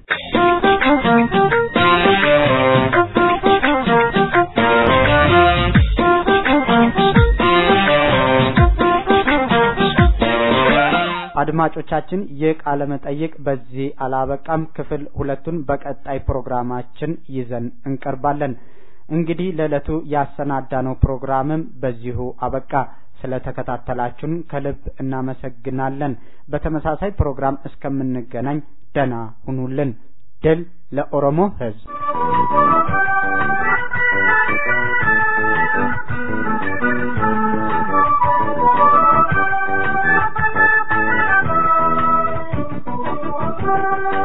[SPEAKER 1] አድማጮቻችን የቃለ መጠይቅ በዚህ አላበቃም። ክፍል ሁለቱን በቀጣይ ፕሮግራማችን ይዘን እንቀርባለን። እንግዲህ ለዕለቱ ያሰናዳነው ፕሮግራምም በዚሁ አበቃ። ስለተከታተላችሁን ከልብ እናመሰግናለን። በተመሳሳይ ፕሮግራም እስከምንገናኝ ደህና ሁኑልን። ድል ለኦሮሞ ሕዝብ።
[SPEAKER 10] Thank you.